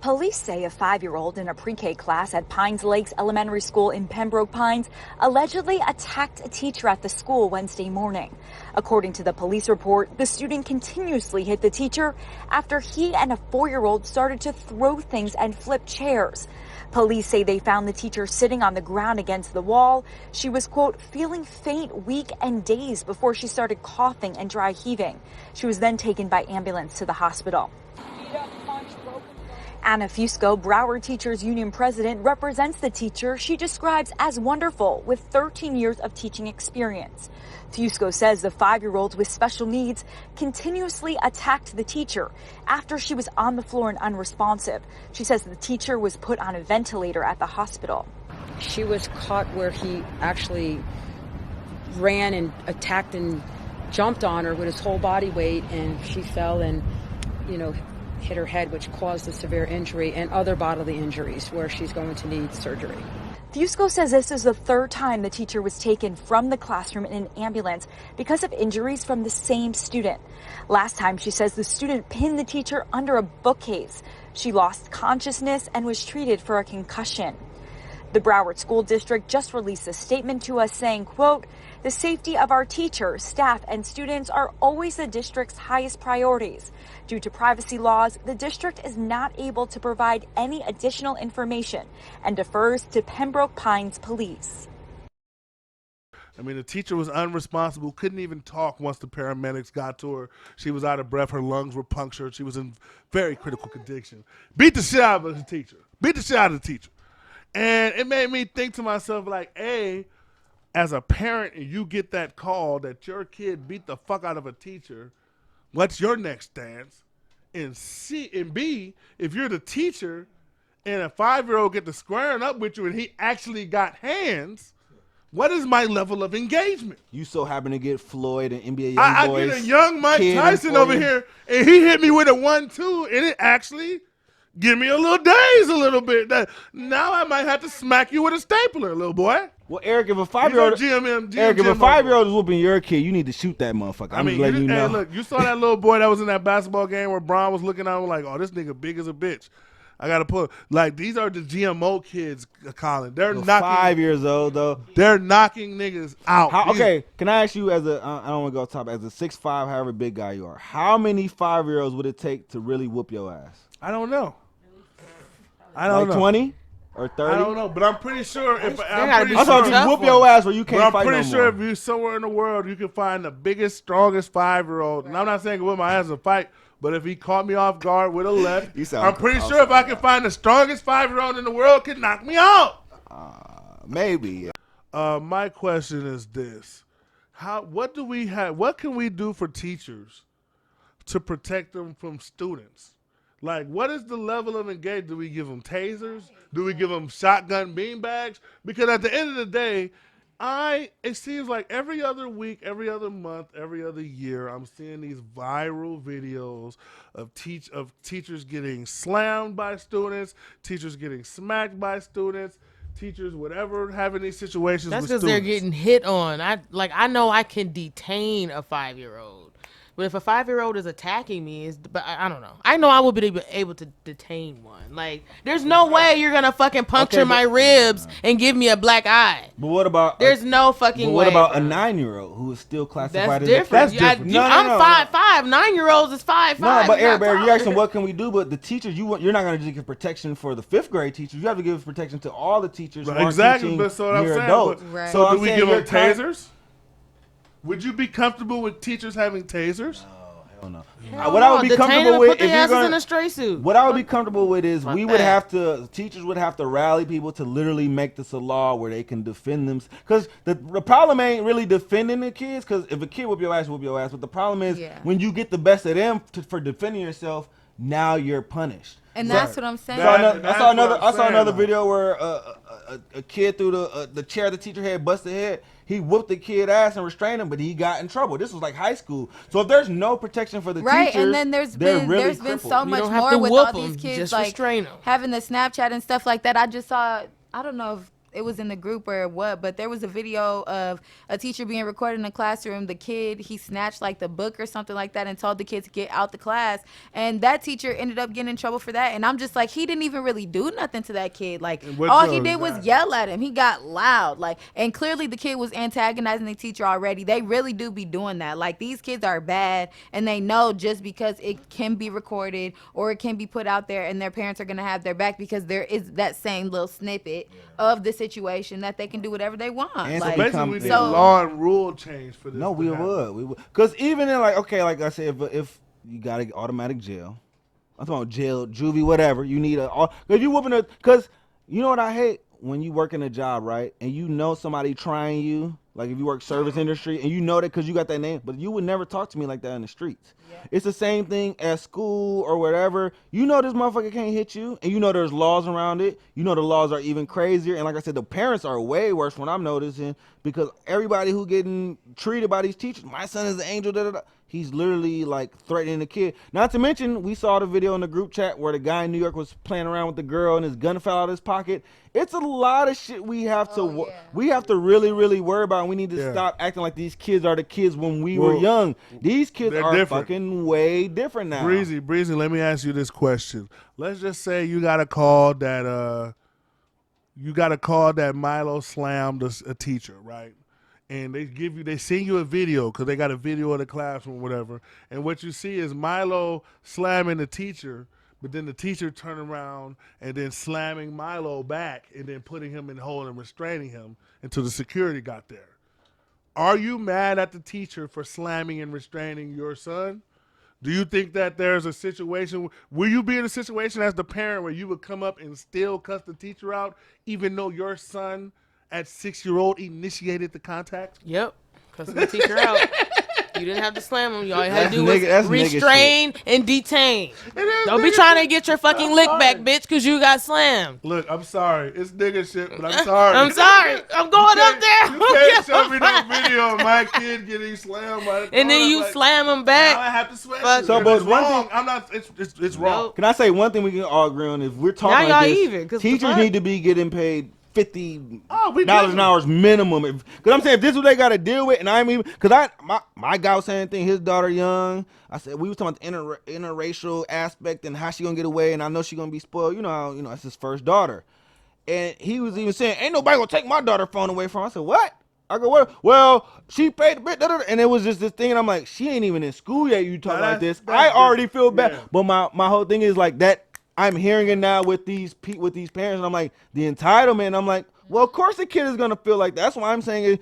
Speaker 11: Police say a 5-year-old in a pre-K class at Pines Lakes Elementary School in Pembroke Pines allegedly attacked a teacher at the school Wednesday morning. According to the police report, the student continuously hit the teacher after he and a 4-year-old started to throw things and flip chairs. Police say they found the teacher sitting on the ground against the wall. She was, quote, feeling faint, weak, and dazed before she started coughing and dry heaving. She was then taken by ambulance to the hospital. Anna Fusco, Broward Teachers Union president, represents the teacher she describes as wonderful with 13 years of teaching experience. Fusco says the 5-year-old with special needs continuously attacked the teacher after she was on the floor and unresponsive. She says the teacher was put on a ventilator at the hospital.
Speaker 12: She was caught where he actually ran and attacked and jumped on her with his whole body weight, and she fell and, hit her head, which caused a severe injury and other bodily injuries where she's going to need surgery.
Speaker 11: Fusco says this is the 3rd time the teacher was taken from the classroom in an ambulance because of injuries from the same student. Last time, she says the student pinned the teacher under a bookcase. She lost consciousness and was treated for a concussion. The Broward School District just released a statement to us saying, quote, the safety of our teachers, staff, and students are always the district's highest priorities. Due to privacy laws, the district is not able to provide any additional information and defers to Pembroke Pines Police.
Speaker 2: I mean, the teacher was unresponsible, couldn't even talk once the paramedics got to her. She was out of breath. Her lungs were punctured. She was in very critical condition. Beat the shit out of the teacher. Beat the shit out of the teacher. And it made me think to myself, like, as a parent, and you get that call that your kid beat the fuck out of a teacher, what's your next stance? And B, if you're the teacher and a 5-year-old get to squaring up with you and he actually got hands, what is my level of engagement?
Speaker 5: You so happen to get Floyd and NBA Youngboys.
Speaker 2: I get a young Mike Tyson over here, and he hit me with a 1-2, and it actually give me a little daze a little bit. Now I might have to smack you with a stapler, little boy.
Speaker 5: Well, Eric, if a 5-year-old, is whooping your kid, you need to shoot that motherfucker. I'm just letting you know.
Speaker 2: Hey, look, you saw that little boy that was in that basketball game where Braun was looking at him like, oh, this nigga big as a bitch. I gotta put these are the GMO kids, Colin. They're knocking
Speaker 5: 5 years old though.
Speaker 2: They're knocking niggas out.
Speaker 5: Okay, can I ask you as a I don't want to go top as a 6'5", however big guy you are, how many 5-year-olds would it take to really whoop your ass?
Speaker 2: I don't know. I don't know.
Speaker 5: 20 or 30?
Speaker 2: I don't know, but I'm pretty sure if
Speaker 5: I thought just whoop your ass where you can't fight no more.
Speaker 2: I'm pretty sure if you're somewhere in the world, you can find the biggest, strongest 5-year-old. And I'm not saying with my ass a fight. But if he caught me off guard with a left, I'm pretty sure if I can find the strongest 5-year-old in the world, could knock me out.
Speaker 5: Maybe.
Speaker 2: My question is this: what can we do for teachers to protect them from students? Like, what is the level of engagement? Do we give them tasers? Do we give them shotgun beanbags? Because at the end of the day, it seems like every other week, every other month, every other year, I'm seeing these viral videos of teachers getting slammed by students, teachers getting smacked by students, teachers, whatever, having these situations with students.
Speaker 3: That's because they're getting hit on. I know I can detain a 5-year-old. But if a 5-year-old is attacking me, but I don't know. I know I will be able to detain one. Like, there's no way you're gonna fucking puncture my ribs and give me a black eye.
Speaker 5: But what about?
Speaker 3: There's no fucking way.
Speaker 5: What about a 9-year-old who is still classified
Speaker 3: as different. That's different. I'm 5'5". 9-year-olds is 5'5".
Speaker 5: No, but Eric, you asked him what can we do? But the teachers, you're not gonna just give protection for the 5th grade teachers. You have to give protection to all the teachers.
Speaker 2: Right, exactly. But so I'm saying, adults.
Speaker 4: Right.
Speaker 2: So do we give them tasers? Would you be comfortable with teachers having tasers?
Speaker 5: No. What I would be comfortable with if you're gonna,
Speaker 3: in a stray suit.
Speaker 5: What I would be comfortable with is teachers would have to rally people to literally make this a law where they can defend them. Because the problem ain't really defending the kids. Because if a kid whoop your ass, whoop your ass. But the problem is when you get the best of them for defending yourself, now you're punished.
Speaker 4: And that's what I'm saying.
Speaker 5: I saw another video where a kid threw the chair the teacher had busted head. He whooped the kid ass and restrained him, but he got in trouble. This was like high school. So if there's no protection for the teachers,
Speaker 4: and then there's been so much more with all these kids like having the Snapchat and stuff like that. I just saw, I don't know if it was in the group or what, but there was a video of a teacher being recorded in the classroom. The kid, he snatched like the book or something like that and told the kid to get out the class. And that teacher ended up getting in trouble for that. And I'm just like, he didn't even really do nothing to that kid. Like, all he did was yell at him. He got loud. Like, and clearly the kid was antagonizing the teacher already. They really do be doing that. Like, these kids are bad, and they know just because it can be recorded or it can be put out there and their parents are going to have their back because there is that same little snippet of the situation that they can do whatever they want.
Speaker 2: And
Speaker 4: like,
Speaker 2: so basically we need law and rule change for this.
Speaker 5: No, we would. Because even in like, okay, like I said, if you got to automatic jail, I'm talking about jail, juvie, whatever, you need if you whooping because you know what I hate? When you work in a job, right, and you know somebody trying you, like if you work service industry, and you know that because you got that name, but you would never talk to me like that in the streets. Yeah. It's the same thing at school or whatever. You know this motherfucker can't hit you, and you know there's laws around it. You know the laws are even crazier, and like I said, the parents are way worse when I'm noticing because everybody who getting treated by these teachers, my son is an angel, da-da-da. He's literally like threatening the kid. Not to mention, we saw the video in the group chat where the guy in New York was playing around with the girl and his gun fell out of his pocket. It's a lot of shit we have to really, really worry about. And we need to stop acting like these kids are the kids when we were young. These kids are different. Fucking way different now.
Speaker 2: Breezy, let me ask you this question. Let's just say you got a call that Milo slammed a teacher, right? And they send you a video because they got a video of the classroom or whatever. And what you see is Milo slamming the teacher, but then the teacher turning around and then slamming Milo back and then putting him in hold and restraining him until the security got there. Are you mad at the teacher for slamming and restraining your son? Do you think that there's a situation, will you be in a situation as the parent where you would come up and still cuss the teacher out even though your son at 6-year-old initiated the contact?
Speaker 3: Yep. Cussing the teacher out. You didn't have to slam him. All you had to do was restrain and detain. Don't be trying to get your fucking lick back, bitch, because you got slammed.
Speaker 2: Look, I'm sorry. It's nigga shit, but I'm sorry.
Speaker 3: I'm sorry. I'm going up there.
Speaker 2: You can't show me no video of my kid getting slammed by the
Speaker 3: and then you slam him back.
Speaker 2: Now I have to slam
Speaker 5: So, but one thing,
Speaker 2: I'm not. It's wrong.
Speaker 5: Can I say one thing we can all agree on? If we're talking
Speaker 3: now
Speaker 5: like
Speaker 3: y'all
Speaker 5: this,
Speaker 3: even,
Speaker 5: teachers need to be getting paid $50 an hour minimum. Because I'm saying if this is what they got to deal with, and I'm even because my guy was saying thing, his daughter young. I said we was talking about the interracial aspect and how she gonna get away, and I know she gonna be spoiled. You know that's his first daughter, and he was even saying ain't nobody gonna take my daughter phone away from her. I said what? I go what? Well, she paid a bit, and it was just this thing, and I'm like she ain't even in school yet. You talk like this. I already feel bad, but my whole thing is like that. I'm hearing it now with these parents, and I'm like, the entitlement, I'm like, well, of course the kid is going to feel like that. That's why I'm saying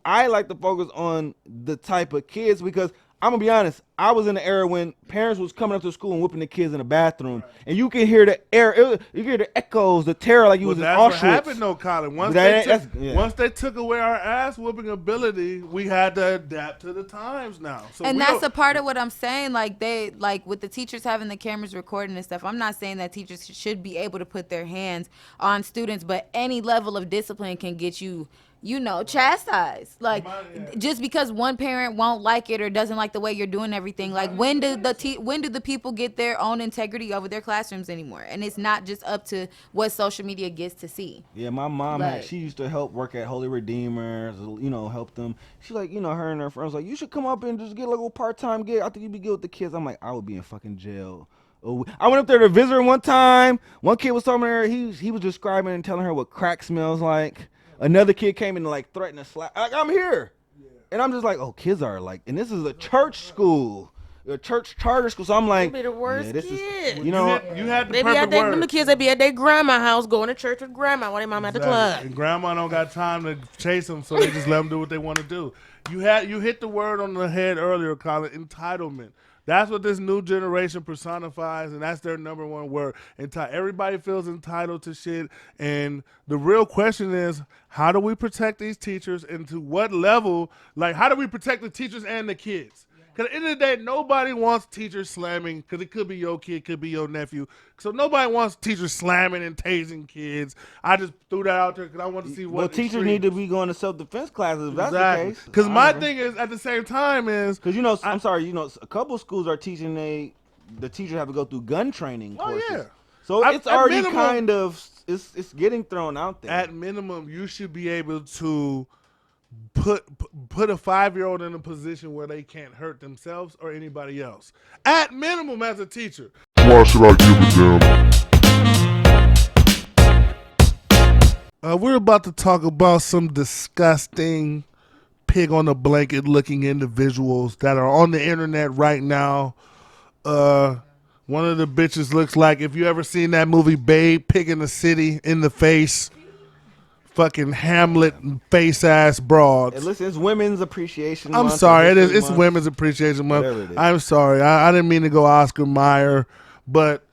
Speaker 5: I like to focus on the type of kids because I'm going to be honest, I was in the era when parents was coming up to school and whipping the kids in the bathroom, and you can hear the you can hear the echoes, the terror like you was in Auschwitz.
Speaker 2: That's what happened though, Colin. Once they took away our ass whooping ability, we had to adapt to the times now. So
Speaker 4: and that's a part of what I'm saying. Like with the teachers having the cameras recording and stuff. I'm not saying that teachers should be able to put their hands on students, but any level of discipline can get you chastised. Like just because one parent won't like it or doesn't like the way you're doing everything. Like when do the people get their own integrity over their classrooms anymore? And it's not just up to what social media gets to see.
Speaker 5: Yeah, my mom she used to help work at Holy Redeemers, help them. She like, her and her friends like, you should come up and just get like a part-time gig. I think you'd be good with the kids. I'm like, I would be in fucking jail. I went up there to visit her one time. One kid was talking to her. He was describing and telling her what crack smells like. Another kid came in and like threatened to slap. Like, I'm here. Yeah. And I'm just like, oh, kids are like, and this is a church school, a church charter school. So I'm like,
Speaker 3: be the worst
Speaker 5: this
Speaker 3: kid.
Speaker 5: is,
Speaker 2: you had the
Speaker 3: they
Speaker 2: perfect
Speaker 3: be at the kids that be at their grandma house going to church with grandma while their mom at the club.
Speaker 2: And grandma don't got time to chase them, so they just let them do what they want to do. You hit the word on the head earlier, Colin, entitlement. That's what this new generation personifies, and that's their number one word. Everybody feels entitled to shit, and the real question is, how do we protect these teachers, and to what level? Like, how do we protect the teachers and the kids? Because at the end of the day, nobody wants teachers slamming, because it could be your kid, could be your nephew. So nobody wants teachers slamming and tasing kids. I just threw that out there because I want to see what.
Speaker 5: Well, teachers need to be going to self-defense classes if that's the case.
Speaker 2: Because my thing is, at the same time is...
Speaker 5: Because, I'm sorry, a couple schools are teaching the teachers have to go through gun training courses.
Speaker 2: Oh, yeah.
Speaker 5: So it's already kind of it's getting thrown out there.
Speaker 2: At minimum, you should be able to put a 5-year-old in a position where they can't hurt themselves or anybody else. At minimum, as a teacher.
Speaker 1: Why should I give a damn?
Speaker 2: We're about to talk about some disgusting pig on a blanket looking individuals that are on the internet right now. One of the bitches looks like, if you ever seen that movie Babe, Pig in the City, in the face. Fucking Hamlet face ass broads.
Speaker 5: Hey, listen, it's Women's Appreciation
Speaker 2: I'm
Speaker 5: Month.
Speaker 2: sorry, it's Women's Appreciation Month.
Speaker 5: Whatever it is.
Speaker 2: I'm sorry, I didn't mean to go Oscar Mayer, but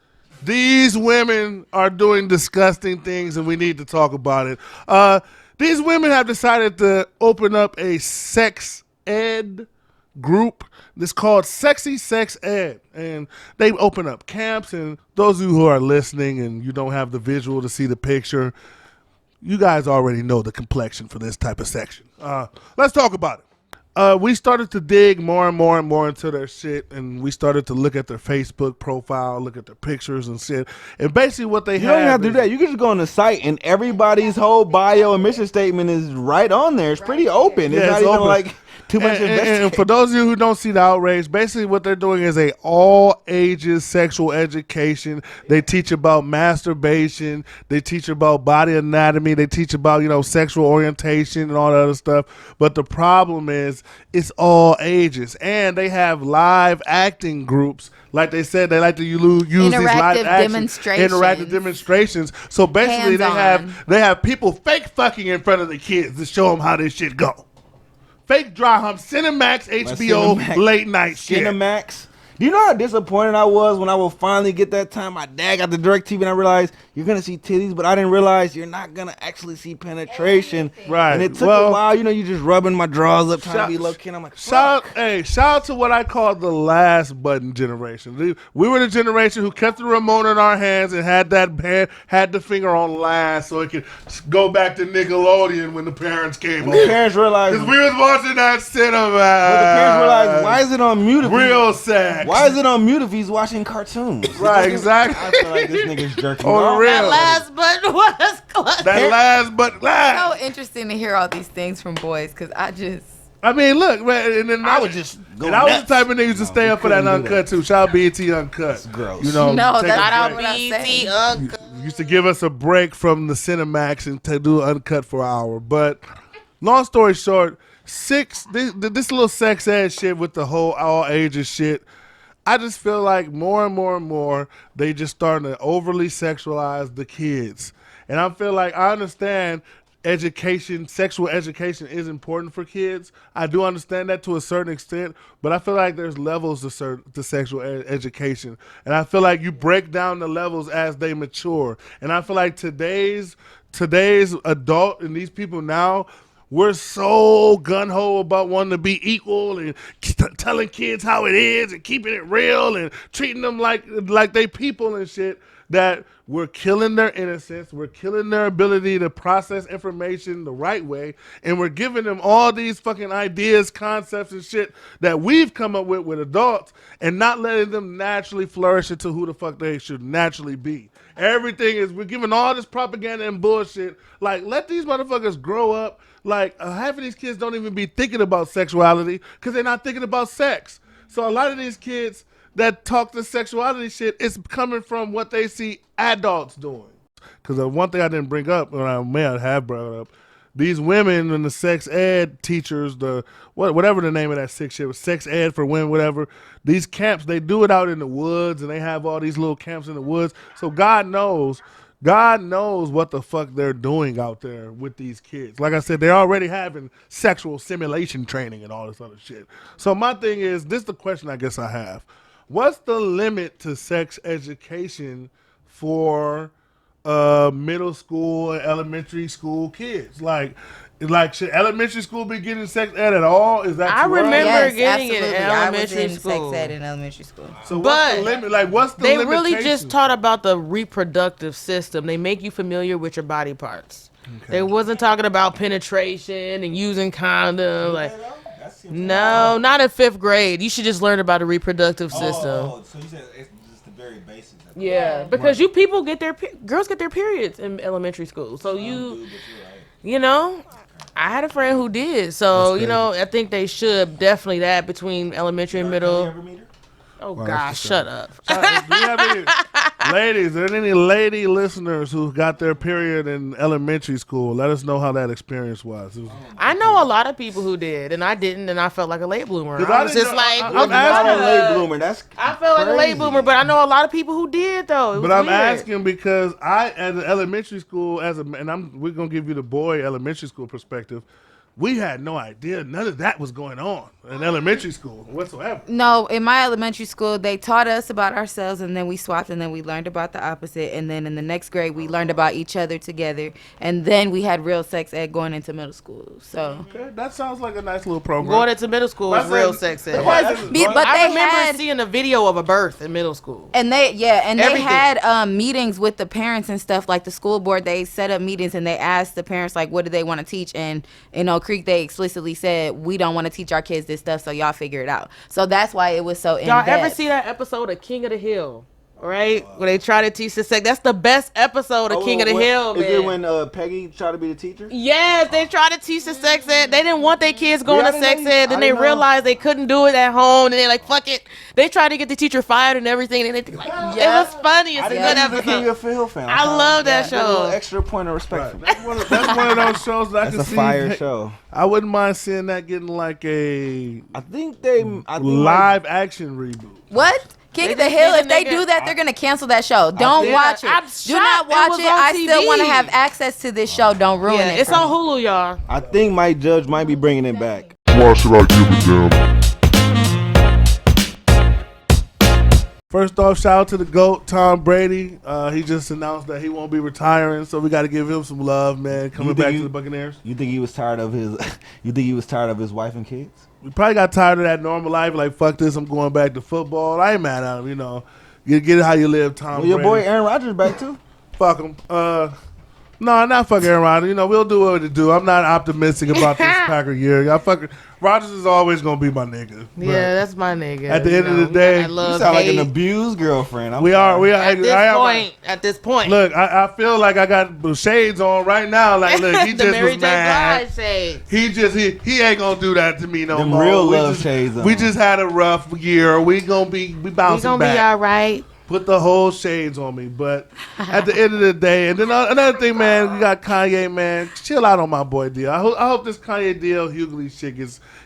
Speaker 2: these women are doing disgusting things and we need to talk about it. These women have decided to open up a sex ed group. It's called Sexy Sex Ed, and they open up camps. And those of you who are listening and you don't have the visual to see the picture, you guys already know the complexion for this type of section. Let's talk about it. We started to dig more and more and more into their shit, and we started to look at their Facebook profile, look at their pictures and shit. And basically what they
Speaker 5: You don't even have to do that. You can just go on the site, and everybody's whole bio and mission statement is right on there. It's pretty open. It's not even
Speaker 2: open.
Speaker 5: like too much investigation.
Speaker 2: And for those of you who don't see the outrage, basically what they're doing is a all ages sexual education. They teach about masturbation. They teach about body anatomy. They teach about, sexual orientation and all that other stuff. But the problem is it's all ages. And they have live acting groups. Like they said, they like to use these live interactive demonstrations. So basically they have people fake fucking in front of the kids to show them how this shit go. Fake dry hump, Cinemax, HBO, late night shit.
Speaker 5: Cinemax. Do you know how disappointed I was when I will finally get that time? My dad got the DirecTV and I realized you're going to see titties, but I didn't realize you're not going to actually see penetration.
Speaker 2: Right.
Speaker 5: And it took a while. You just rubbing my drawers up, trying to be low-key. I'm like,
Speaker 2: shout out to what I call the last button generation. We were the generation who kept the remote in our hands and had the finger on last so it could go back to Nickelodeon when the parents came home.
Speaker 5: The parents realized.
Speaker 2: Because we was watching that cinema.
Speaker 5: But the parents realized, why is it on mute?
Speaker 2: Real sex.
Speaker 5: Why is it on mute if he's watching cartoons?
Speaker 2: Right, exactly.
Speaker 5: I feel like this nigga's jerking
Speaker 2: off.
Speaker 5: Real.
Speaker 3: That last button was clutch.
Speaker 2: That last button.
Speaker 4: It's so interesting to hear all these things from boys because
Speaker 2: I mean, look, man, and then I was the type of niggas to stay up for that uncut too. Shout out BET Uncut. That's
Speaker 5: gross.
Speaker 3: Shout out BET Uncut.
Speaker 2: Used to give us a break from the Cinemax and to do uncut for an hour. But long story short, this little sex ed shit with the whole all ages shit, I just feel like more and more and more they just starting to overly sexualize the kids. And I feel like I understand sexual education is important for kids. I do understand that to a certain extent, but I feel like there's levels to sexual education. And I feel like you break down the levels as they mature. And I feel like today's adult and these people now, we're so gun-ho about wanting to be equal and telling kids how it is and keeping it real and treating them like they people and shit that we're killing their innocence, we're killing their ability to process information the right way, and we're giving them all these fucking ideas, concepts, and shit that we've come up with adults and not letting them naturally flourish into who the fuck they should naturally be. Everything is, we're giving all this propaganda and bullshit. Like, let these motherfuckers grow up. Like, half of these kids don't even be thinking about sexuality because they're not thinking about sex. So a lot of these kids that talk the sexuality shit is coming from what they see adults doing. Because one thing I didn't bring up, or I may have brought up, these women and the sex ed teachers, whatever the name of that sick shit was, sex ed for women, whatever, these camps, they do it out in the woods and they have all these little camps in the woods. So God knows what the fuck they're doing out there with these kids. Like I said, they're already having sexual simulation training and all this other shit. So my thing is, this is the question I guess I have. What's the limit to sex education for middle school and elementary school kids? Like should elementary school be getting sex ed at all? Is that
Speaker 3: I remember getting it in
Speaker 4: absolutely.
Speaker 3: elementary
Speaker 4: I was in
Speaker 3: school.
Speaker 4: sex ed in elementary school.
Speaker 2: So what's the limit? Like, what's the
Speaker 3: They
Speaker 2: limitation?
Speaker 3: really just taught about the reproductive system. They make you familiar with your body parts. Okay. They wasn't talking about penetration and using condom. Like, no, not in 5th grade. You should just learn about the reproductive system.
Speaker 5: So you said it's just the very basic.
Speaker 3: Yeah, because people get girls get their periods in elementary school. So you know, I had a friend who did. So I think they should definitely that between elementary and middle. Oh gosh, shut up.
Speaker 2: Do you have any ladies? Are there any lady listeners who got their period in elementary school? Let us know how that experience was.
Speaker 3: I know a lot of people who did, and I didn't, and I felt like a late bloomer. I was just like,
Speaker 5: I'm not a late bloomer.
Speaker 3: I felt like a late bloomer, but I know a lot of people who did though.
Speaker 2: But I'm asking because I, at the elementary school, we're gonna give you the boy elementary school perspective. We had no idea none of that was going on in elementary school whatsoever.
Speaker 4: No, in my elementary school, they taught us about ourselves, and then we swapped, and then we learned about the opposite. And then in the next grade, we learned about each other together. And then we had real sex ed going into middle school. So
Speaker 2: okay, that sounds like a nice little program.
Speaker 3: Going into middle school is real sex ed.
Speaker 4: But
Speaker 3: I remember seeing a video of a birth in middle school.
Speaker 4: And they had meetings with the parents and stuff. Like the school board, they set up meetings and they asked the parents like, what do they want to teach? And Creek, they explicitly said, we don't want to teach our kids this stuff, so y'all figure it out. So that's why it was so in-depth.
Speaker 3: Y'all ever see that episode of King of the Hill? Right? Where they try to teach the sex. That's the best episode of King of the Hill, man.
Speaker 5: Is it when Peggy tried to be the teacher?
Speaker 3: Yes, they tried to teach the sex ed. They didn't want their kids going to sex ed. Then they realized they couldn't do it at home. And they're like, fuck it. They tried to get the teacher fired and everything. And it was funny. It's a good episode.
Speaker 5: King of the Hill fan.
Speaker 3: I love that show.
Speaker 5: A little extra point of respect for me.
Speaker 2: That's one of those shows that I can see.
Speaker 5: That's a fire show.
Speaker 2: I wouldn't mind seeing that getting like a
Speaker 5: live
Speaker 2: action reboot.
Speaker 4: What? King of the Hill, if they do that, they're going to cancel that show. Don't watch it. Do not watch it. I still want to have access to this show. Don't ruin it.
Speaker 3: It's on Hulu, y'all.
Speaker 5: I think Mike Judge might be bringing it back.
Speaker 1: Why should I give a damn?
Speaker 2: First off, shout out to the GOAT, Tom Brady. He just announced that he won't be retiring, so we got to give him some love, man. Coming back to the Buccaneers.
Speaker 5: You think he was tired of his? You think he was tired of his wife and kids?
Speaker 2: We probably got tired of that normal life. Like, fuck this, I'm going back to football. I ain't mad at him, Get it how you live, Tom Brady.
Speaker 5: Your boy Aaron Rodgers back too.
Speaker 2: Fuck him. No, not fucking Aaron Rodgers. We'll do what we do. I'm not optimistic about this Packer year. Rodgers is always gonna be my nigga.
Speaker 3: Yeah, that's my nigga.
Speaker 2: At the end of the day,
Speaker 5: you sound like an abused girlfriend.
Speaker 2: We are.
Speaker 3: At this point.
Speaker 2: Look, I feel like I got shades on right now. Like, look, he just was mad. He ain't gonna do that to me no more.
Speaker 5: Real love shades on.
Speaker 2: We just had a rough year. We bouncing back. We
Speaker 3: gonna be all right.
Speaker 2: Put the whole shades on me, but at the end of the day, and then another thing, man, we got Kanye, man. Chill out on my boy deal. I hope this Kanye DL Hughley shit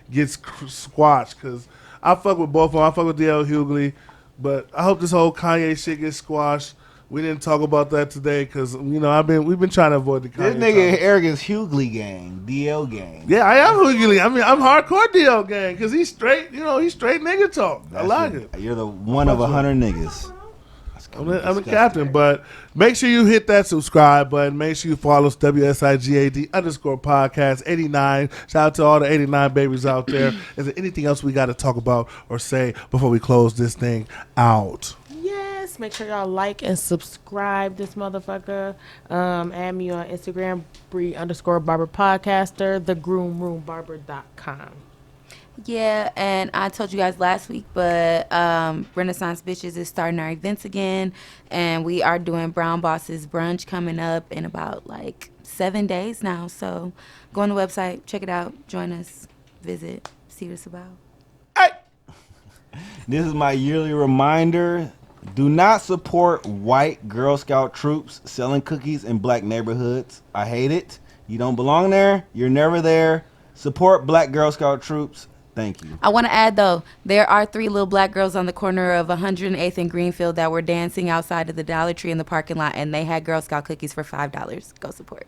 Speaker 2: gets squashed, because I fuck with both of them. I fuck with DL Hughley, but I hope this whole Kanye shit gets squashed. We didn't talk about that today because we've been trying to avoid the Kanye.
Speaker 5: This nigga Arrogance Hughley gang, DL gang.
Speaker 2: Yeah, I am Hughley. I mean, I'm hardcore DL gang because he's straight. He's straight nigga talk. I like it.
Speaker 5: You're the one of 100 niggas.
Speaker 2: I'm the captain, but make sure you hit that subscribe button. Make sure you follow us, WSIGAD_podcast 89. Shout out to all the 89 babies out there. Is there anything else we got to talk about or say before we close this thing out?
Speaker 3: Yes, make sure y'all like and subscribe this motherfucker. Add me on Instagram, Bree_Barber Podcaster, thegroomroombarber.com.
Speaker 4: Yeah, and I told you guys last week, but Renaissance Bitches is starting our events again, and we are doing Brown Bosses Brunch coming up in about 7 days now. So go on the website, check it out, join us, visit, see what it's about.
Speaker 2: Hey!
Speaker 5: This is my yearly reminder. Do not support white Girl Scout troops selling cookies in black neighborhoods. I hate it. You don't belong there. You're never there. Support black Girl Scout troops. Thank you.
Speaker 4: I want to add, though, there are 3 little black girls on the corner of 108th and Greenfield that were dancing outside of the Dollar Tree in the parking lot, and they had Girl Scout cookies for $5. Go support.